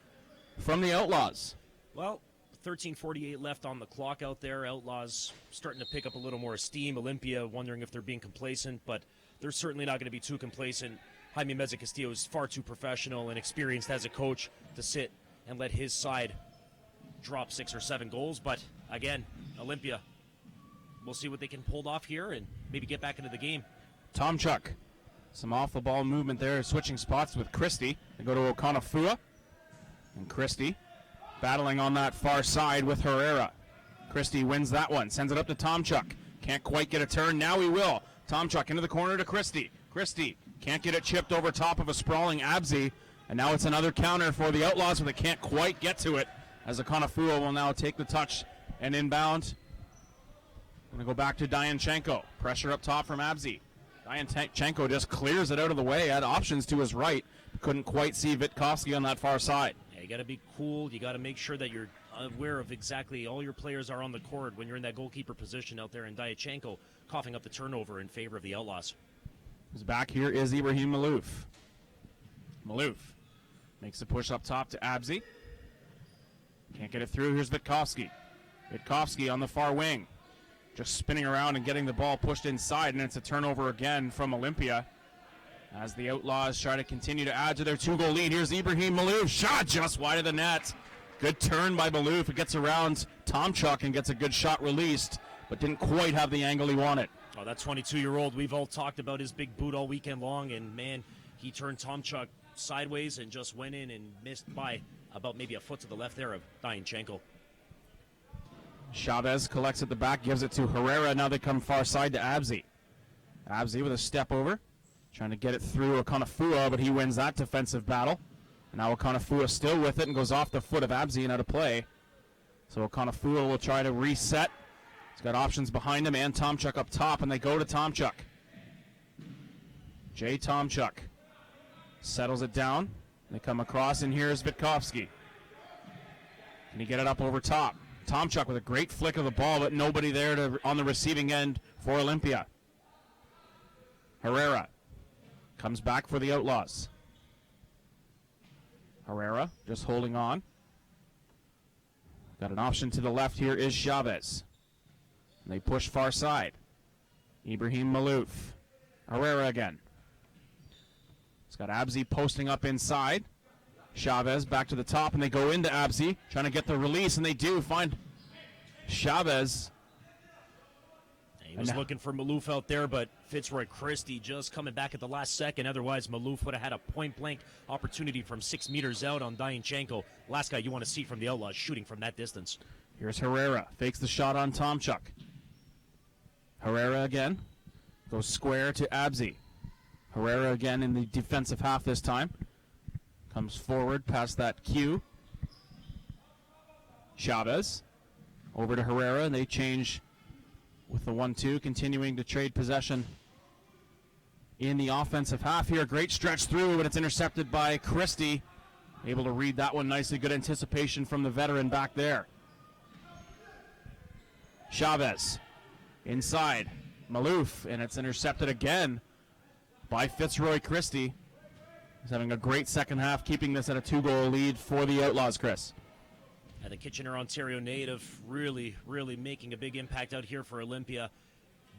from the Outlaws? Well, 13:48 left on the clock out there. Outlaws starting to pick up a little more steam. Olympia wondering if they're being complacent, but they're certainly not going to be too complacent. Jaime Meza Castillo is far too professional and experienced as a coach to sit and let his side drop 6 or 7 goals. But again, Olympia, we'll see what they can pull off here and maybe get back into the game. Tomchuk, some off-the-ball movement there, switching spots with Christie. They go to Okonofua, and Christie battling on that far side with Herrera. Christie wins that one, sends it up to Tomchuk. Can't quite get a turn, now he will. Tomchuk into the corner to Christie. Christie can't get it chipped over top of a sprawling Abzi, and now it's another counter for the Outlaws, but they can't quite get to it, as Okonofua will now take the touch and inbound. Going to go back to Dianchenko. Pressure up top from Abzi. Dianchenko just clears it out of the way, had options to his right, couldn't quite see Witkowski on that far side. You got to be cool. You got to make sure that you're aware of exactly all your players are on the court when you're in that goalkeeper position out there. And Dianchenko coughing up the turnover in favor of the Outlaws. Who's back here is Ibrahim Malouf. Malouf makes the push up top to Abzi. Can't get it through. Here's Witkowski. Witkowski on the far wing. Just spinning around and getting the ball pushed inside, and it's a turnover again from Olympia. As the Outlaws try to continue to add to their 2-goal lead. Here's Ibrahim Malouf. Shot just wide of the net. Good turn by Malouf. It gets around Tomchuk and gets a good shot released, but didn't quite have the angle he wanted. Oh, that 22-year-old, we've all talked about his big boot all weekend long, and man, he turned Tomchuk sideways and just went in and missed by about maybe a foot to the left there of Dianchenko. Chavez collects at the back, gives it to Herrera. Now they come far side to Abzi. Abzi with a step over. Trying to get it through Okonofua, but he wins that defensive battle. And now Okonofua still with it and goes off the foot of Abzi and out of play. So Okonofua will try to reset. He's got options behind him and Tomchuk up top, and they go to Tomchuk. Jay Tomchuk settles it down. They come across, and here's Witkowski. Can he get it up over top? Tomchuk with a great flick of the ball, but nobody there on the receiving end for Olympia. Herrera comes back for the Outlaws. Herrera just holding on. Got an option to the left here is Chavez. And they push far side. Ibrahim Malouf. Herrera again. It's got Abzi posting up inside. Chavez back to the top, and they go into Abzi, trying to get the release, and they do find Chavez. He was looking for Malouf out there, but Fitzroy Christie just coming back at the last second. Otherwise, Malouf would have had a point-blank opportunity from 6 meters out on Dianchenko. Last guy you want to see from the Outlaws shooting from that distance. Here's Herrera. Fakes the shot on Tomchuk. Herrera again. Goes square to Abzi. Herrera again in the defensive half this time. Comes forward past that cue. Chavez. Over to Herrera, and they change with the 1-2, continuing to trade possession in the offensive half here. Great stretch through, but it's intercepted by Christie. Able to read that one nicely. Good anticipation from the veteran back there. Chavez Inside, Maloof, and it's intercepted again by Fitzroy Christie. He's having a great second half, keeping this at a 2-goal lead for the Outlaws, Chris. And the Kitchener, Ontario native really, really making a big impact out here for Olympia,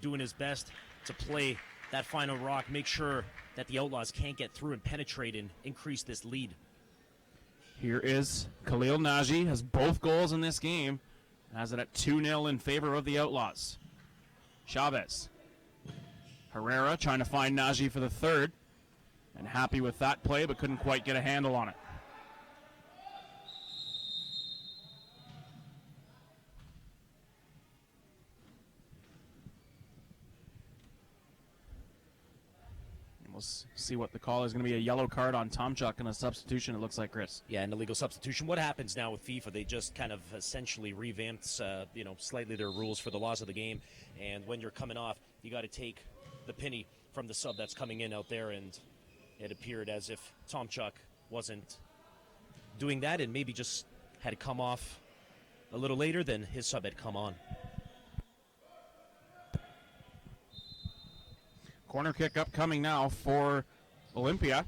doing his best to play that final rock, make sure that the Outlaws can't get through and penetrate and increase this lead. Here is Khalil Nagy, has both goals in this game, has it at 2-0 in favor of the Outlaws. Chavez. Herrera trying to find Nagy for the third, and happy with that play, but couldn't quite get a handle on it. We'll see what the call is. Going to be a yellow card on Tomchuk and a substitution, it looks like, Chris. Yeah, an illegal substitution. What happens now with FIFA? They just kind of essentially revamped, slightly their rules for the laws of the game. And when you're coming off, you got to take the penny from the sub that's coming in out there. And it appeared as if Tomchuk wasn't doing that and maybe just had to come off a little later than his sub had come on. Corner kick upcoming now for Olympia.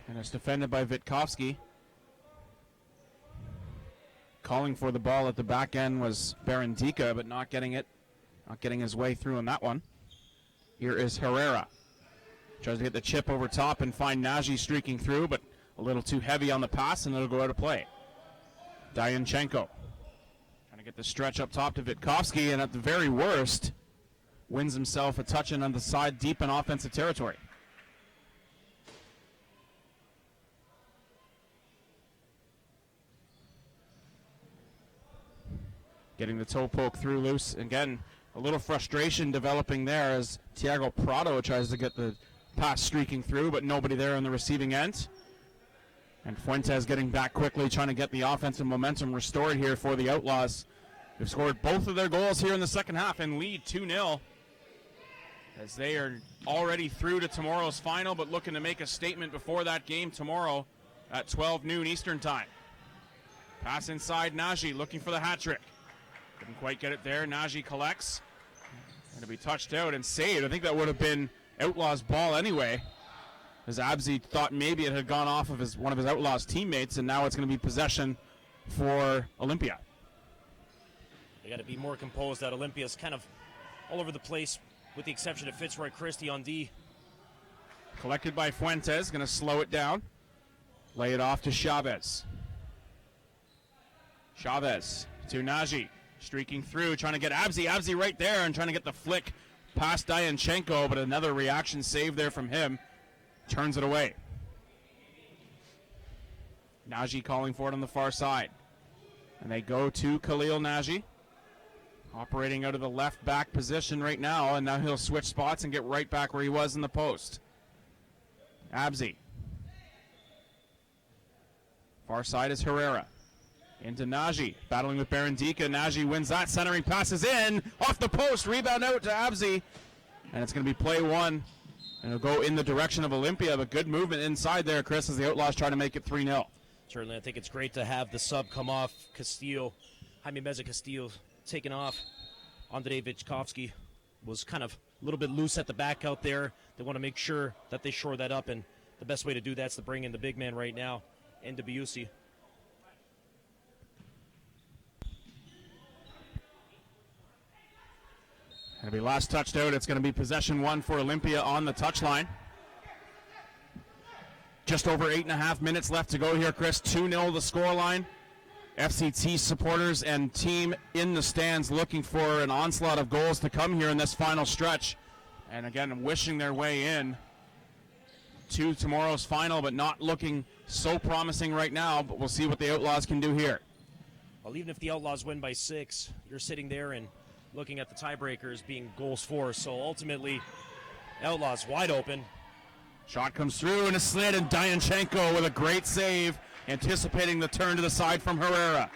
And it's defended by Witkowski. Calling for the ball at the back end was Barandika, but not getting it. Not getting his way through on that one. Here is Herrera. Tries to get the chip over top and find Nagy streaking through, but a little too heavy on the pass, and it'll go out of play. Dyanchenko. Trying to get the stretch up top to Witkowski, and at the very worst, wins himself a touch-in on the side deep in offensive territory. Getting the toe poke through loose. Again, a little frustration developing there as Thiago Prado tries to get the pass streaking through, but nobody there on the receiving end. And Fuentes getting back quickly, trying to get the offensive momentum restored here for the Outlaws. They've scored both of their goals here in the second half and lead 2-0. As they are already through to tomorrow's final, but looking to make a statement before that game tomorrow at 12 noon Eastern time. Pass inside, Nagy looking for the hat trick. Couldn't quite get it there. Nagy collects. Going to be touched out and saved. I think that would have been Outlaws' ball anyway, as Abzi thought maybe it had gone off of one of his Outlaws teammates, and now it's going to be possession for Olympia. They got to be more composed. That Olympia's kind of all over the place, with the exception of Fitzroy Christie on D. Collected by Fuentes, going to slow it down. Lay it off to Chavez. Chavez to Nagy, streaking through, trying to get Abzi right there, and trying to get the flick past Dyanchenko, but another reaction save there from him. Turns it away. Nagy calling for it on the far side. And they go to Khalil Nagy. Operating out of the left back position right now, and now he'll switch spots and get right back where he was in the post. Abzi. Far side is Herrera. Into Nagy, battling with Barandika. Nagy wins that, centering, passes in, off the post, rebound out to Abzi. And it's going to be play one, and it'll go in the direction of Olympia, but good movement inside there, Chris, as the Outlaws try to make it 3-0. Certainly, I think it's great to have the sub come off. Jaime Meza Castillo taken off. Andrei Witkowski was kind of a little bit loose at the back out there. They want to make sure that they shore that up, and the best way to do that is to bring in the big man right now, Ndebusi. Going to be last touched out. It's going to be possession one for Olympia on the touchline. Just over 8.5 minutes left to go here, Chris. 2-0 the scoreline. FCT supporters and team in the stands looking for an onslaught of goals to come here in this final stretch. And again, wishing their way in to tomorrow's final, but not looking so promising right now. But we'll see what the Outlaws can do here. Well, even if the Outlaws win by 6, you're sitting there and looking at the tiebreakers being goals for. So ultimately, Outlaws wide open. Shot comes through and a slid, and Dyanchenko with a great save, anticipating the turn to the side from Herrera.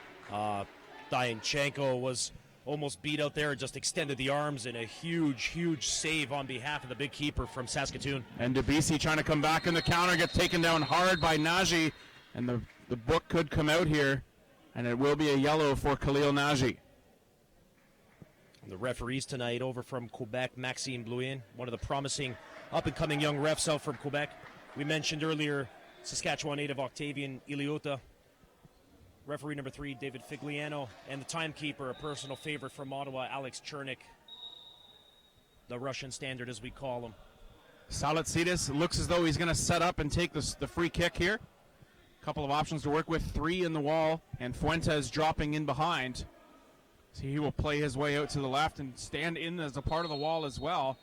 Dyanchenko was almost beat out there, just extended the arms, and a huge save on behalf of the big keeper from Saskatoon. And Debisi trying to come back in the counter, gets taken down hard by Nagy, and the book could come out here, and it will be a yellow for Khalil Nagy. The referees tonight over from Quebec, Maxime Blouin, one of the promising up-and-coming young refs out from Quebec. We mentioned earlier Saskatchewan native Octavian Iliota. Referee number 3, David Figliano. And the timekeeper, a personal favorite from Ottawa, Alex Chernik. The Russian standard, as we call him. Salatsidis looks as though he's going to set up and take the free kick here. A couple of options to work with, 3 in the wall, and Fuentes dropping in behind. So he will play his way out to the left and stand in as a part of the wall as well.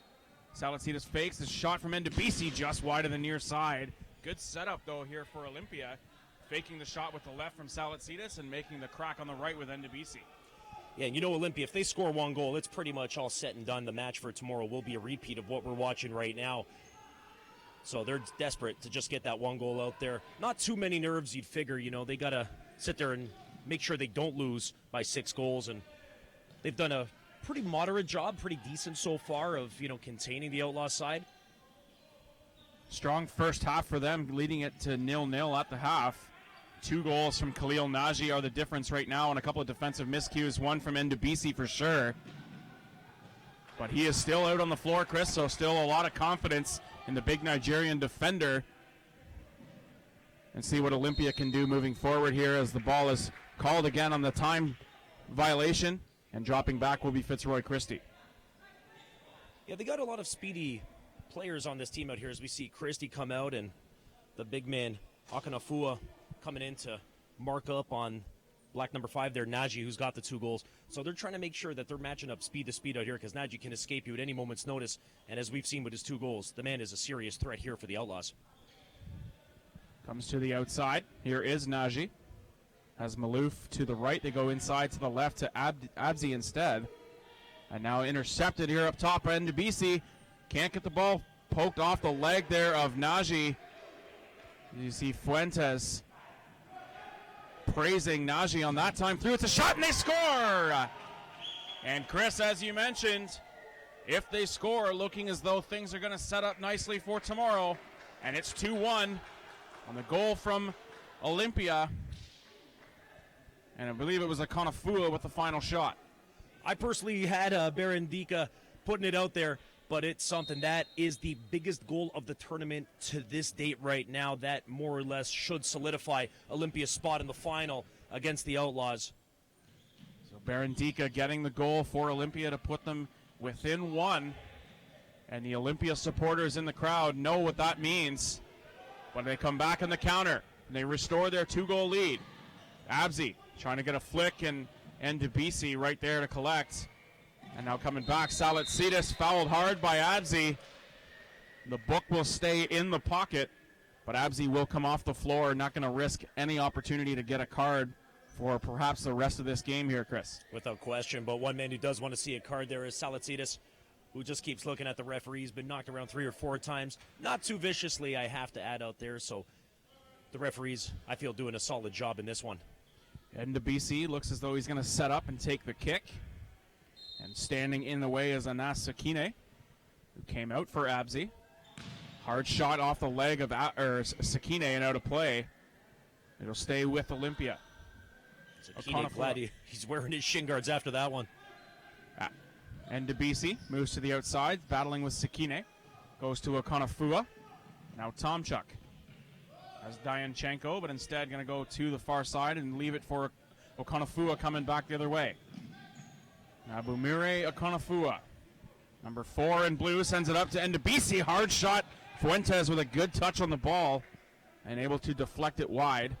Salatsidis fakes the shot from Ndebisi just wide of the near side. Good setup, though, here for Olympia. Faking the shot with the left from Salatsidis and making the crack on the right with Ndebisi. Yeah, and you know Olympia, if they score 1 goal, it's pretty much all set and done. The match for tomorrow will be a repeat of what we're watching right now. So they're desperate to just get that 1 goal out there. Not too many nerves, you'd figure. They got to sit there and make sure they don't lose by 6 goals. And they've done a pretty moderate job, pretty decent so far of, containing the Outlaws side. Strong first half for them, leading it to 0-0 at the half. 2 goals from Khalil Naji are the difference right now, and a couple of defensive miscues, one from Ndebisi for sure. But he is still out on the floor, Chris, so still a lot of confidence in the big Nigerian defender. And see what Olympia can do moving forward here as the ball is called again on the time violation, and dropping back will be Fitzroy Christie. Yeah, they got a lot of speedy players on this team out here as we see Christie come out and the big man, Akanafua, coming in to mark up on black number 5 there, Naji, who's got the 2 goals. So they're trying to make sure that they're matching up speed to speed out here because Naji can escape you at any moment's notice. And as we've seen with his 2 goals, the man is a serious threat here for the Outlaws. Comes to the outside. Here is Naji. Has Malouf to the right. They go inside to the left to Abzi instead. And now intercepted here up top by Ndebisi. Can't get the ball poked off the leg there of Naji. You see Fuentes praising Naji on that time through. It's a shot and they score! And Chris, as you mentioned, if they score, looking as though things are going to set up nicely for tomorrow. And it's 2-1 on the goal from Olympia. And I believe it was a Konafua with the final shot. I personally had Barandika putting it out there, but it's something that is the biggest goal of the tournament to this date right now. That more or less should solidify Olympia's spot in the final against the Outlaws. So Barandika getting the goal for Olympia to put them within 1. And the Olympia supporters in the crowd know what that means. When they come back on the counter, and they restore their 2-goal lead. Abzi trying to get a flick, and Ndebisi right there to collect. And now coming back, Salatsidis fouled hard by Abzi. The book will stay in the pocket, but Abzi will come off the floor, not going to risk any opportunity to get a card for perhaps the rest of this game here, Chris. Without question, but one man who does want to see a card there is Salatsidis, who just keeps looking at the referee. He's been knocked around 3 or 4 times. Not too viciously, I have to add out there, so the referees, I feel, doing a solid job in this one. Ndebisi looks as though he's going to set up and take the kick. And standing in the way is Anas Sakine, who came out for Abzi. Hard shot off the leg of Sakine and out of play. It'll stay with Olympia. Sakine glad he's wearing his shin guards after that one. Ndebisi moves to the outside, battling with Sakine. Goes to Okonafua. Now Tomchuk has Dianchenko, but instead going to go to the far side and leave it for Okonafua coming back the other way. Now Bumire Okonafua. Number 4 in blue sends it up to Ndebisi. Hard shot. Fuentes with a good touch on the ball and able to deflect it wide.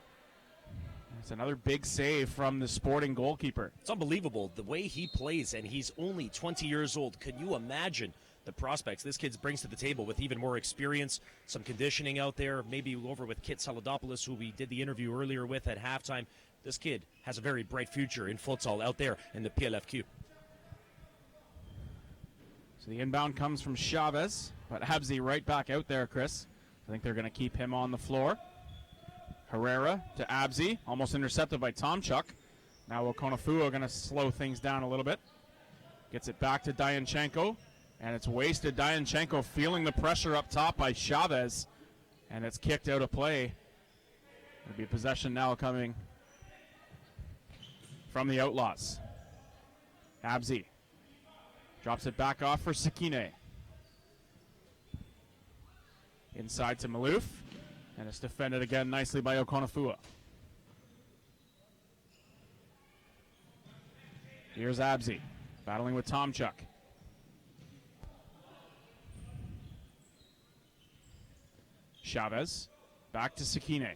It's another big save from the Sporting goalkeeper. It's unbelievable the way he plays, and he's only 20 years old. Can you imagine the prospects this kid brings to the table with even more experience, some conditioning out there, maybe over with Kit Saladopoulos, who we did the interview earlier with at halftime. This kid has a very bright future in futsal out there in the PLFQ. So the inbound comes from Chavez, but Abzi right back out there, Chris. I think they're going to keep him on the floor. Herrera to Abzi, almost intercepted by Tomchuk. Now Okonafua going to slow things down a little bit. Gets it back to Dianchenko, and it's wasted. Dianchenko feeling the pressure up top by Chavez, and it's kicked out of play. It'll be possession now coming from the Outlaws. Abzi Drops it back off for Sakine. Inside to Maloof. And it's defended again nicely by Okonofua. Here's Abzi, battling with Tomchuk. Chavez, back to Sakine.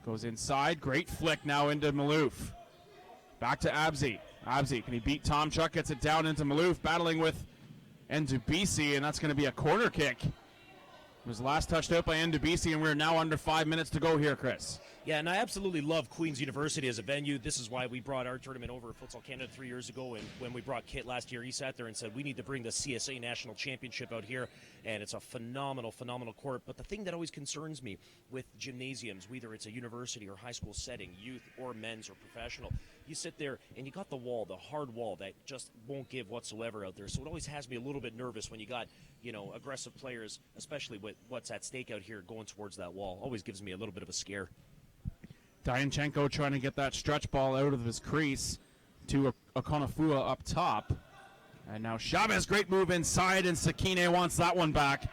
Goes inside, great flick now into Maloof. Back to Abzi. Abzi, can he beat Tomchuk? Gets it down into Maloof, battling with Ndubisi, and that's going to be a corner kick. It was last touched out by Ndubisi, and we're now under 5 minutes to go here, Chris. Yeah, and I absolutely love Queen's University as a venue. This is why we brought our tournament over at Futsal Canada 3 years ago, and when we brought Kit last year, he sat there and said, we need to bring the CSA National Championship out here, and it's a phenomenal, phenomenal court. But the thing that always concerns me with gymnasiums, whether it's a university or high school setting, youth or men's or professional, you sit there and you got the wall, the hard wall that just won't give whatsoever out there. So it always has me a little bit nervous when you got, aggressive players, especially with what's at stake out here going towards that wall. Always gives me a little bit of a scare. Dianchenko trying to get that stretch ball out of his crease to Okonofua up top. And now Chavez, great move inside, and Sakine wants that one back.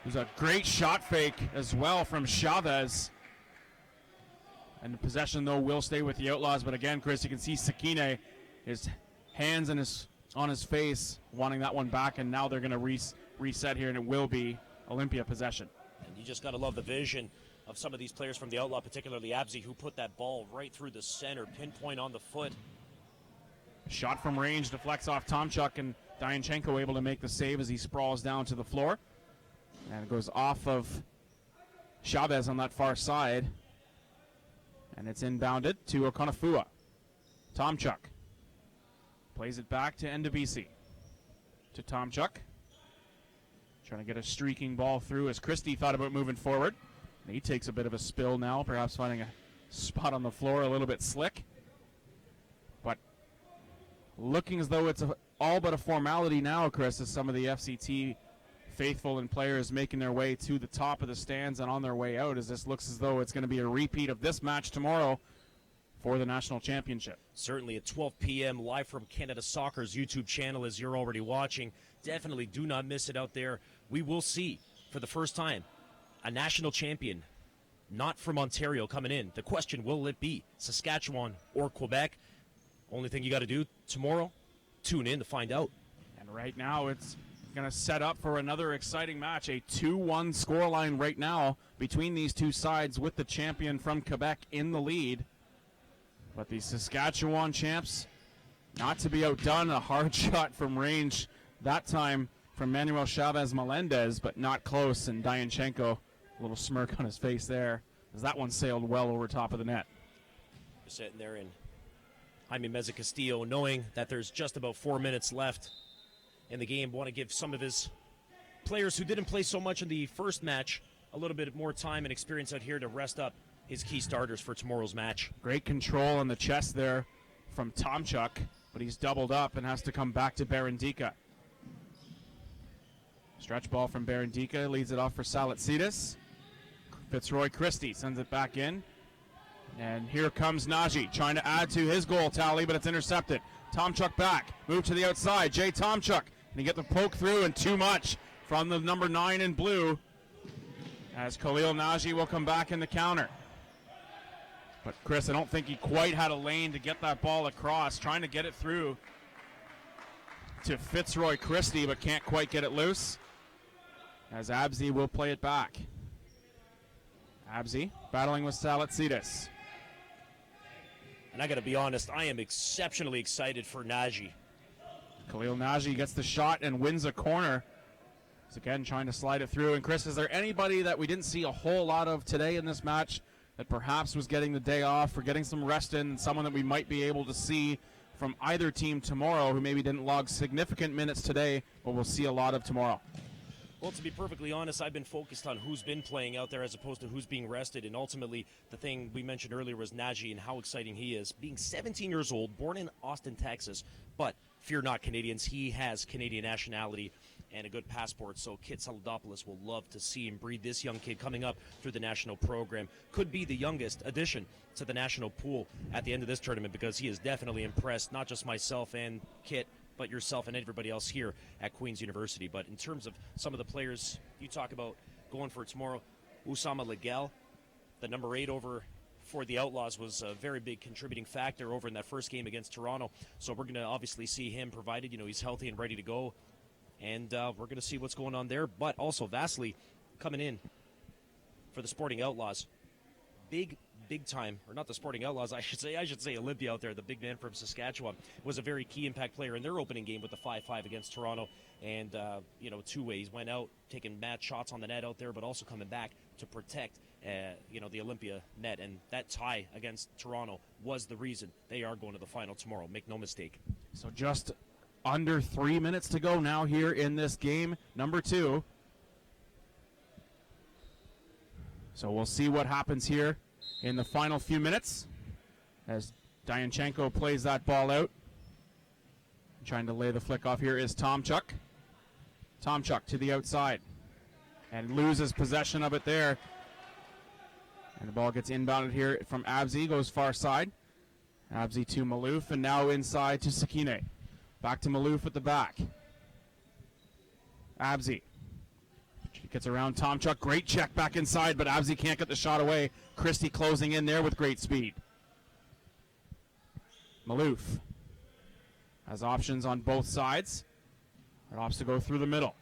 There's a great shot fake as well from Chavez. And the possession, though, will stay with the Outlaws. But again, Chris, you can see Sakine, his hands on his face, wanting that one back. And now they're going to reset here, and it will be Olympia possession. And you just got to love the vision of some of these players from the Outlaw, particularly Abzi, who put that ball right through the center, pinpoint on the foot. Shot from range deflects off Tomchuk, and Dianchenko able to make the save as he sprawls down to the floor. And it goes off of Chavez on that far side. And it's inbounded to Okonofua. Tomchuk plays it back to Ndubisi. To Tomchuk. Trying to get a streaking ball through as Christie thought about moving forward. And he takes a bit of a spill now, perhaps finding a spot on the floor a little bit slick. But looking as though it's all but a formality now, Chris, as some of the FCT faithful and players making their way to the top of the stands and on their way out, as this looks as though it's going to be a repeat of this match tomorrow for the national championship. Certainly at 12 p.m. live from Canada Soccer's YouTube channel, as you're already watching. Definitely do not miss it out there. We will see for the first time a national champion, not from Ontario, coming in. The question, will it be Saskatchewan or Quebec? Only thing you got to do tomorrow, tune in to find out. And right now it's going to set up for another exciting match, a 2-1 scoreline right now between these two sides, with the champion from Quebec in the lead. But the Saskatchewan champs, not to be outdone, a hard shot from range that time from Manuel Chavez Melendez, but not close, and Dianchenko, a little smirk on his face there, as that one sailed well over top of the net. Sitting there in Jaime Meza Castillo, knowing that there's just about 4 minutes left in the game. Want to give some of his players who didn't play so much in the first match a little bit more time and experience out here to rest up his key starters for tomorrow's match. Great control on the chest there from Tomchuk, but he's doubled up and has to come back to Barandika. Stretch ball from Barandika, leads it off for Salatsidis. Fitzroy Christie sends it back in. And here comes Nagy, trying to add to his goal tally, but it's intercepted. Tomchuk back, move to the outside. Jay Tomchuk, and he get the poke through, and too much from the number 9 in blue, as Khalil Nagy will come back in the counter. But Chris, I don't think he quite had a lane to get that ball across, trying to get it through to Fitzroy Christie, but can't quite get it loose, as Abzi will play it back. Abzi battling with Salatsidis. And I got to be honest, I am exceptionally excited for Nagy. Khalil Nagy gets the shot and wins a corner. He's again trying to slide it through. And Chris, is there anybody that we didn't see a whole lot of today in this match that perhaps was getting the day off or getting some rest in, and someone that we might be able to see from either team tomorrow who maybe didn't log significant minutes today, but we'll see a lot of tomorrow? Well, to be perfectly honest, I've been focused on who's been playing out there as opposed to who's being rested. And ultimately, the thing we mentioned earlier was Nagy and how exciting he is. Being 17 years old, born in Austin, Texas, but fear not, Canadians, he has Canadian nationality and a good passport. So Kit Saladopoulos will love to see and breed this young kid coming up through the national program. Could be the youngest addition to the national pool at the end of this tournament, because he has definitely impressed not just myself and Kit, but yourself and everybody else here at Queen's University. But in terms of some of the players you talk about going for it tomorrow, Usama Legel, the number 8 over for the Outlaws, was a very big contributing factor over in that first game against Toronto. So we're going to obviously see him, provided he's healthy and ready to go. And we're going to see what's going on there. But also Vasily coming in for the Sporting Outlaws. Big time, or not the Sporting Outlaws, I should say Olympia out there, the big man from Saskatchewan, was a very key impact player in their opening game with the 5-5 against Toronto. And, two ways, went out, taking mad shots on the net out there, but also coming back to protect, the Olympia net. And that tie against Toronto was the reason they are going to the final tomorrow. Make no mistake. So just under 3 minutes to go now here in this game, number 2. So we'll see what happens here in the final few minutes as Dianchenko plays that ball out. Trying to lay the flick off here is Tomchuk. Tomchuk to the outside and loses possession of it there. And the ball gets inbounded here from Abzi, goes far side. Abzi to Malouf, and now inside to Sakine. Back to Malouf at the back. Abzi. He gets around Tomchuk. Great check back inside, but Abzi can't get the shot away. Christie closing in there with great speed. Malouf has options on both sides. It opts to go through the middle.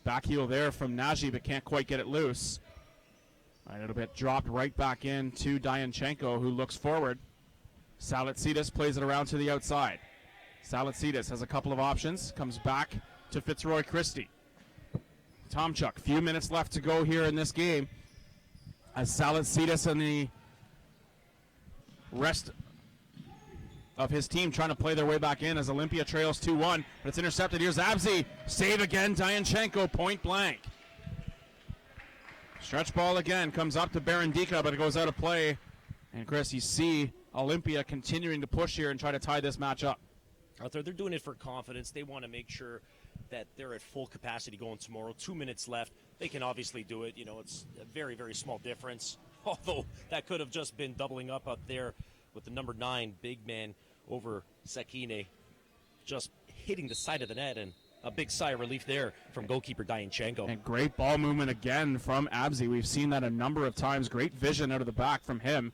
Back heel there from Nagy, but can't quite get it loose. And it'll get dropped right back in to Dianchenko, who looks forward. Salatsidis plays it around to the outside. Salatsidis has a couple of options. Comes back to Fitzroy Christie. Tomchuk, few minutes left to go here in this game as Salatsidis and the rest of his team trying to play their way back in as Olympia trails 2-1, but it's intercepted. Here's Abzi. Save again, Dianchenko, point blank. Stretch ball again, comes up to Barandika, but it goes out of play. And Chris, you see Olympia continuing to push here and try to tie this match up. Out there, they're doing it for confidence. They want to make sure that they're at full capacity going tomorrow. 2 minutes left. They can obviously do it. It's a very, very small difference. Although that could have just been doubling up out there with the number 9 big man over Sakine, just hitting the side of the net, and a big sigh of relief there from goalkeeper Dianchenko. And great ball movement again from Abzi. We've seen that a number of times. Great vision out of the back from him.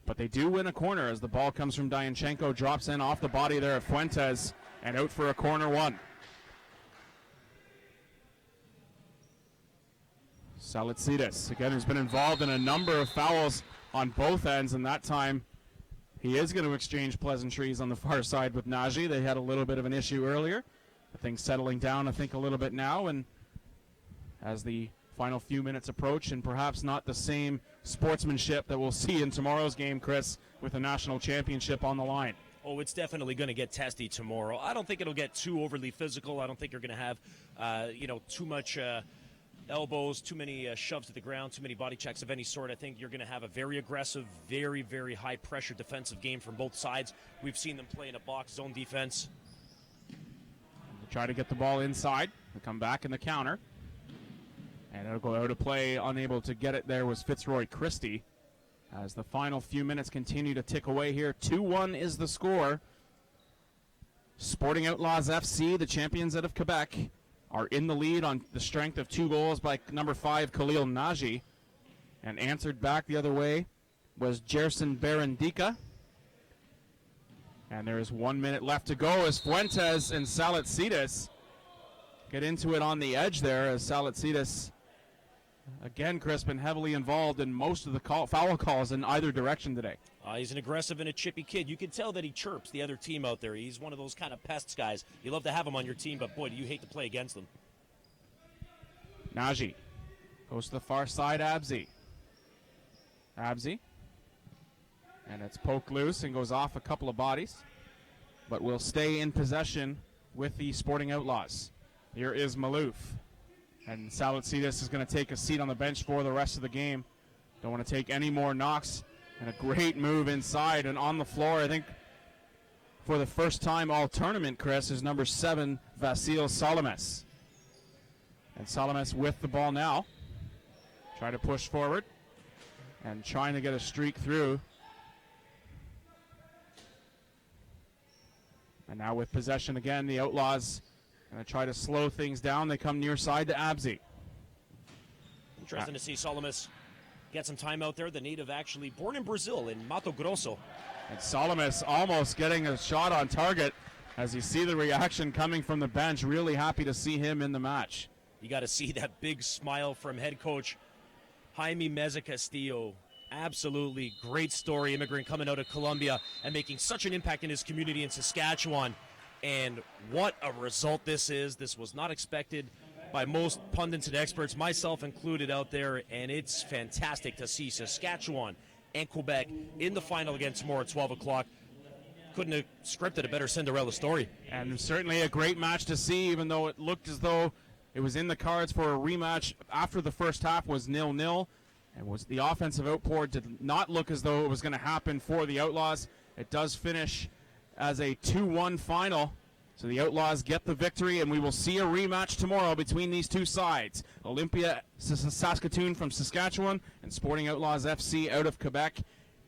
But they do win a corner as the ball comes from Dianchenko, drops in off the body there of Fuentes, and out for a corner 1. Salatsidis, again, who's been involved in a number of fouls on both ends, and that time he is going to exchange pleasantries on the far side with Nagy. They had a little bit of an issue earlier. I think settling down, I think, a little bit now, and as the final few minutes approach, and perhaps not the same sportsmanship that we'll see in tomorrow's game, Chris, with the national championship on the line. Oh, it's definitely going to get testy tomorrow. I don't think it'll get too overly physical. I don't think you're going to have, too much elbows, too many shoves to the ground, too many body checks of any sort. I think you're going to have a very aggressive, very, very high-pressure defensive game from both sides. We've seen them play in a box zone defense. They try to get the ball inside. They come back in the counter. And it'll go out of play. Unable to get it there was Fitzroy Christie. As the final few minutes continue to tick away here. 2-1 is the score. Sporting Outlaws FC, the champions out of Quebec, are in the lead on the strength of 2 goals by number 5, Khalil Nagy. And answered back the other way was Gerson Barandika. And there is 1 minute left to go as Fuentes and Salatsidis get into it on the edge there as Salatsidis, again, Chris, been heavily involved in most of the foul calls in either direction today. He's an aggressive and a chippy kid. You can tell that he chirps the other team out there. He's one of those kind of pests guys. You love to have him on your team, but boy, do you hate to play against them. Nagy goes to the far side, Abzi. Abzi. And it's poked loose and goes off a couple of bodies, but will stay in possession with the Sporting Outlaws. Here is Malouf. And Salatsidis is going to take a seat on the bench for the rest of the game. Don't want to take any more knocks. And a great move inside and on the floor. I think for the first time all tournament, Chris, is number 7, Vasil Salames. And Salames with the ball now. Try to push forward and trying to get a streak through. And now with possession again, the Outlaws going to try to slow things down. They come near side to Abzi. Interesting to see Solimus get some time out there. The native actually born in Brazil, in Mato Grosso. And Solimus almost getting a shot on target as you see the reaction coming from the bench. Really happy to see him in the match. You got to see that big smile from head coach Jaime Meza Castillo. Absolutely great story. Immigrant coming out of Colombia and making such an impact in his community in Saskatchewan. And what a result this is. This was not expected by most pundits and experts, myself included out there. And it's fantastic to see Saskatchewan and Quebec in the final again tomorrow at 12 o'clock. Couldn't have scripted a better Cinderella story. And certainly a great match to see, even though it looked as though it was in the cards for a rematch after the first half was 0-0. And was the offensive outpour did not look as though it was going to happen for the Outlaws. It does finish as a 2-1 final. So the Outlaws get the victory, and we will see a rematch tomorrow between these two sides. Olympia Saskatoon from Saskatchewan and Sporting Outlaws FC out of Quebec.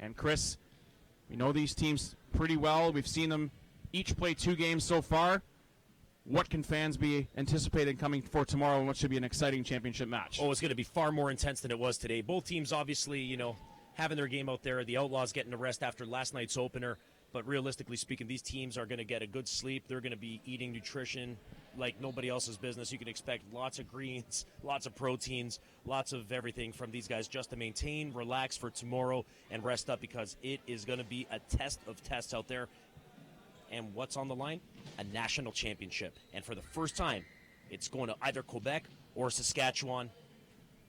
And Chris, we know these teams pretty well. We've seen them each play 2 games so far. What can fans be anticipating coming for tomorrow, and what should be an exciting championship match? Oh, it's going to be far more intense than it was today. Both teams obviously, having their game out there. The Outlaws getting a rest after last night's opener. But realistically speaking, these teams are going to get a good sleep. They're going to be eating nutrition like nobody else's business. You can expect lots of greens, lots of proteins, lots of everything from these guys just to maintain, relax for tomorrow, and rest up, because it is going to be a test of tests out there. And what's on the line? A national championship. And for the first time, it's going to either Quebec or Saskatchewan.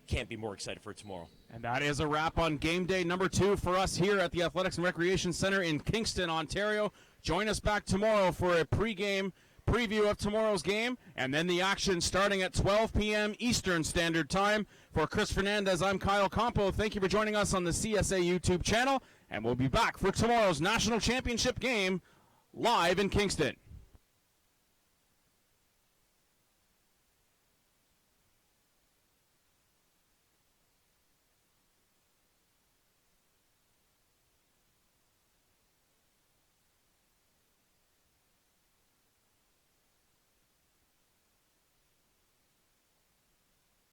Can't be more excited for tomorrow. And that is a wrap on game day number 2 for us here at the Athletics and Recreation Center in Kingston, Ontario. Join us back tomorrow for a pregame preview of tomorrow's game, and then the action starting at 12 p.m. Eastern Standard Time. For Chris Fernandez, I'm Kyle Campo. Thank you for joining us on the CSA YouTube channel, and we'll be back for tomorrow's national championship game live in Kingston.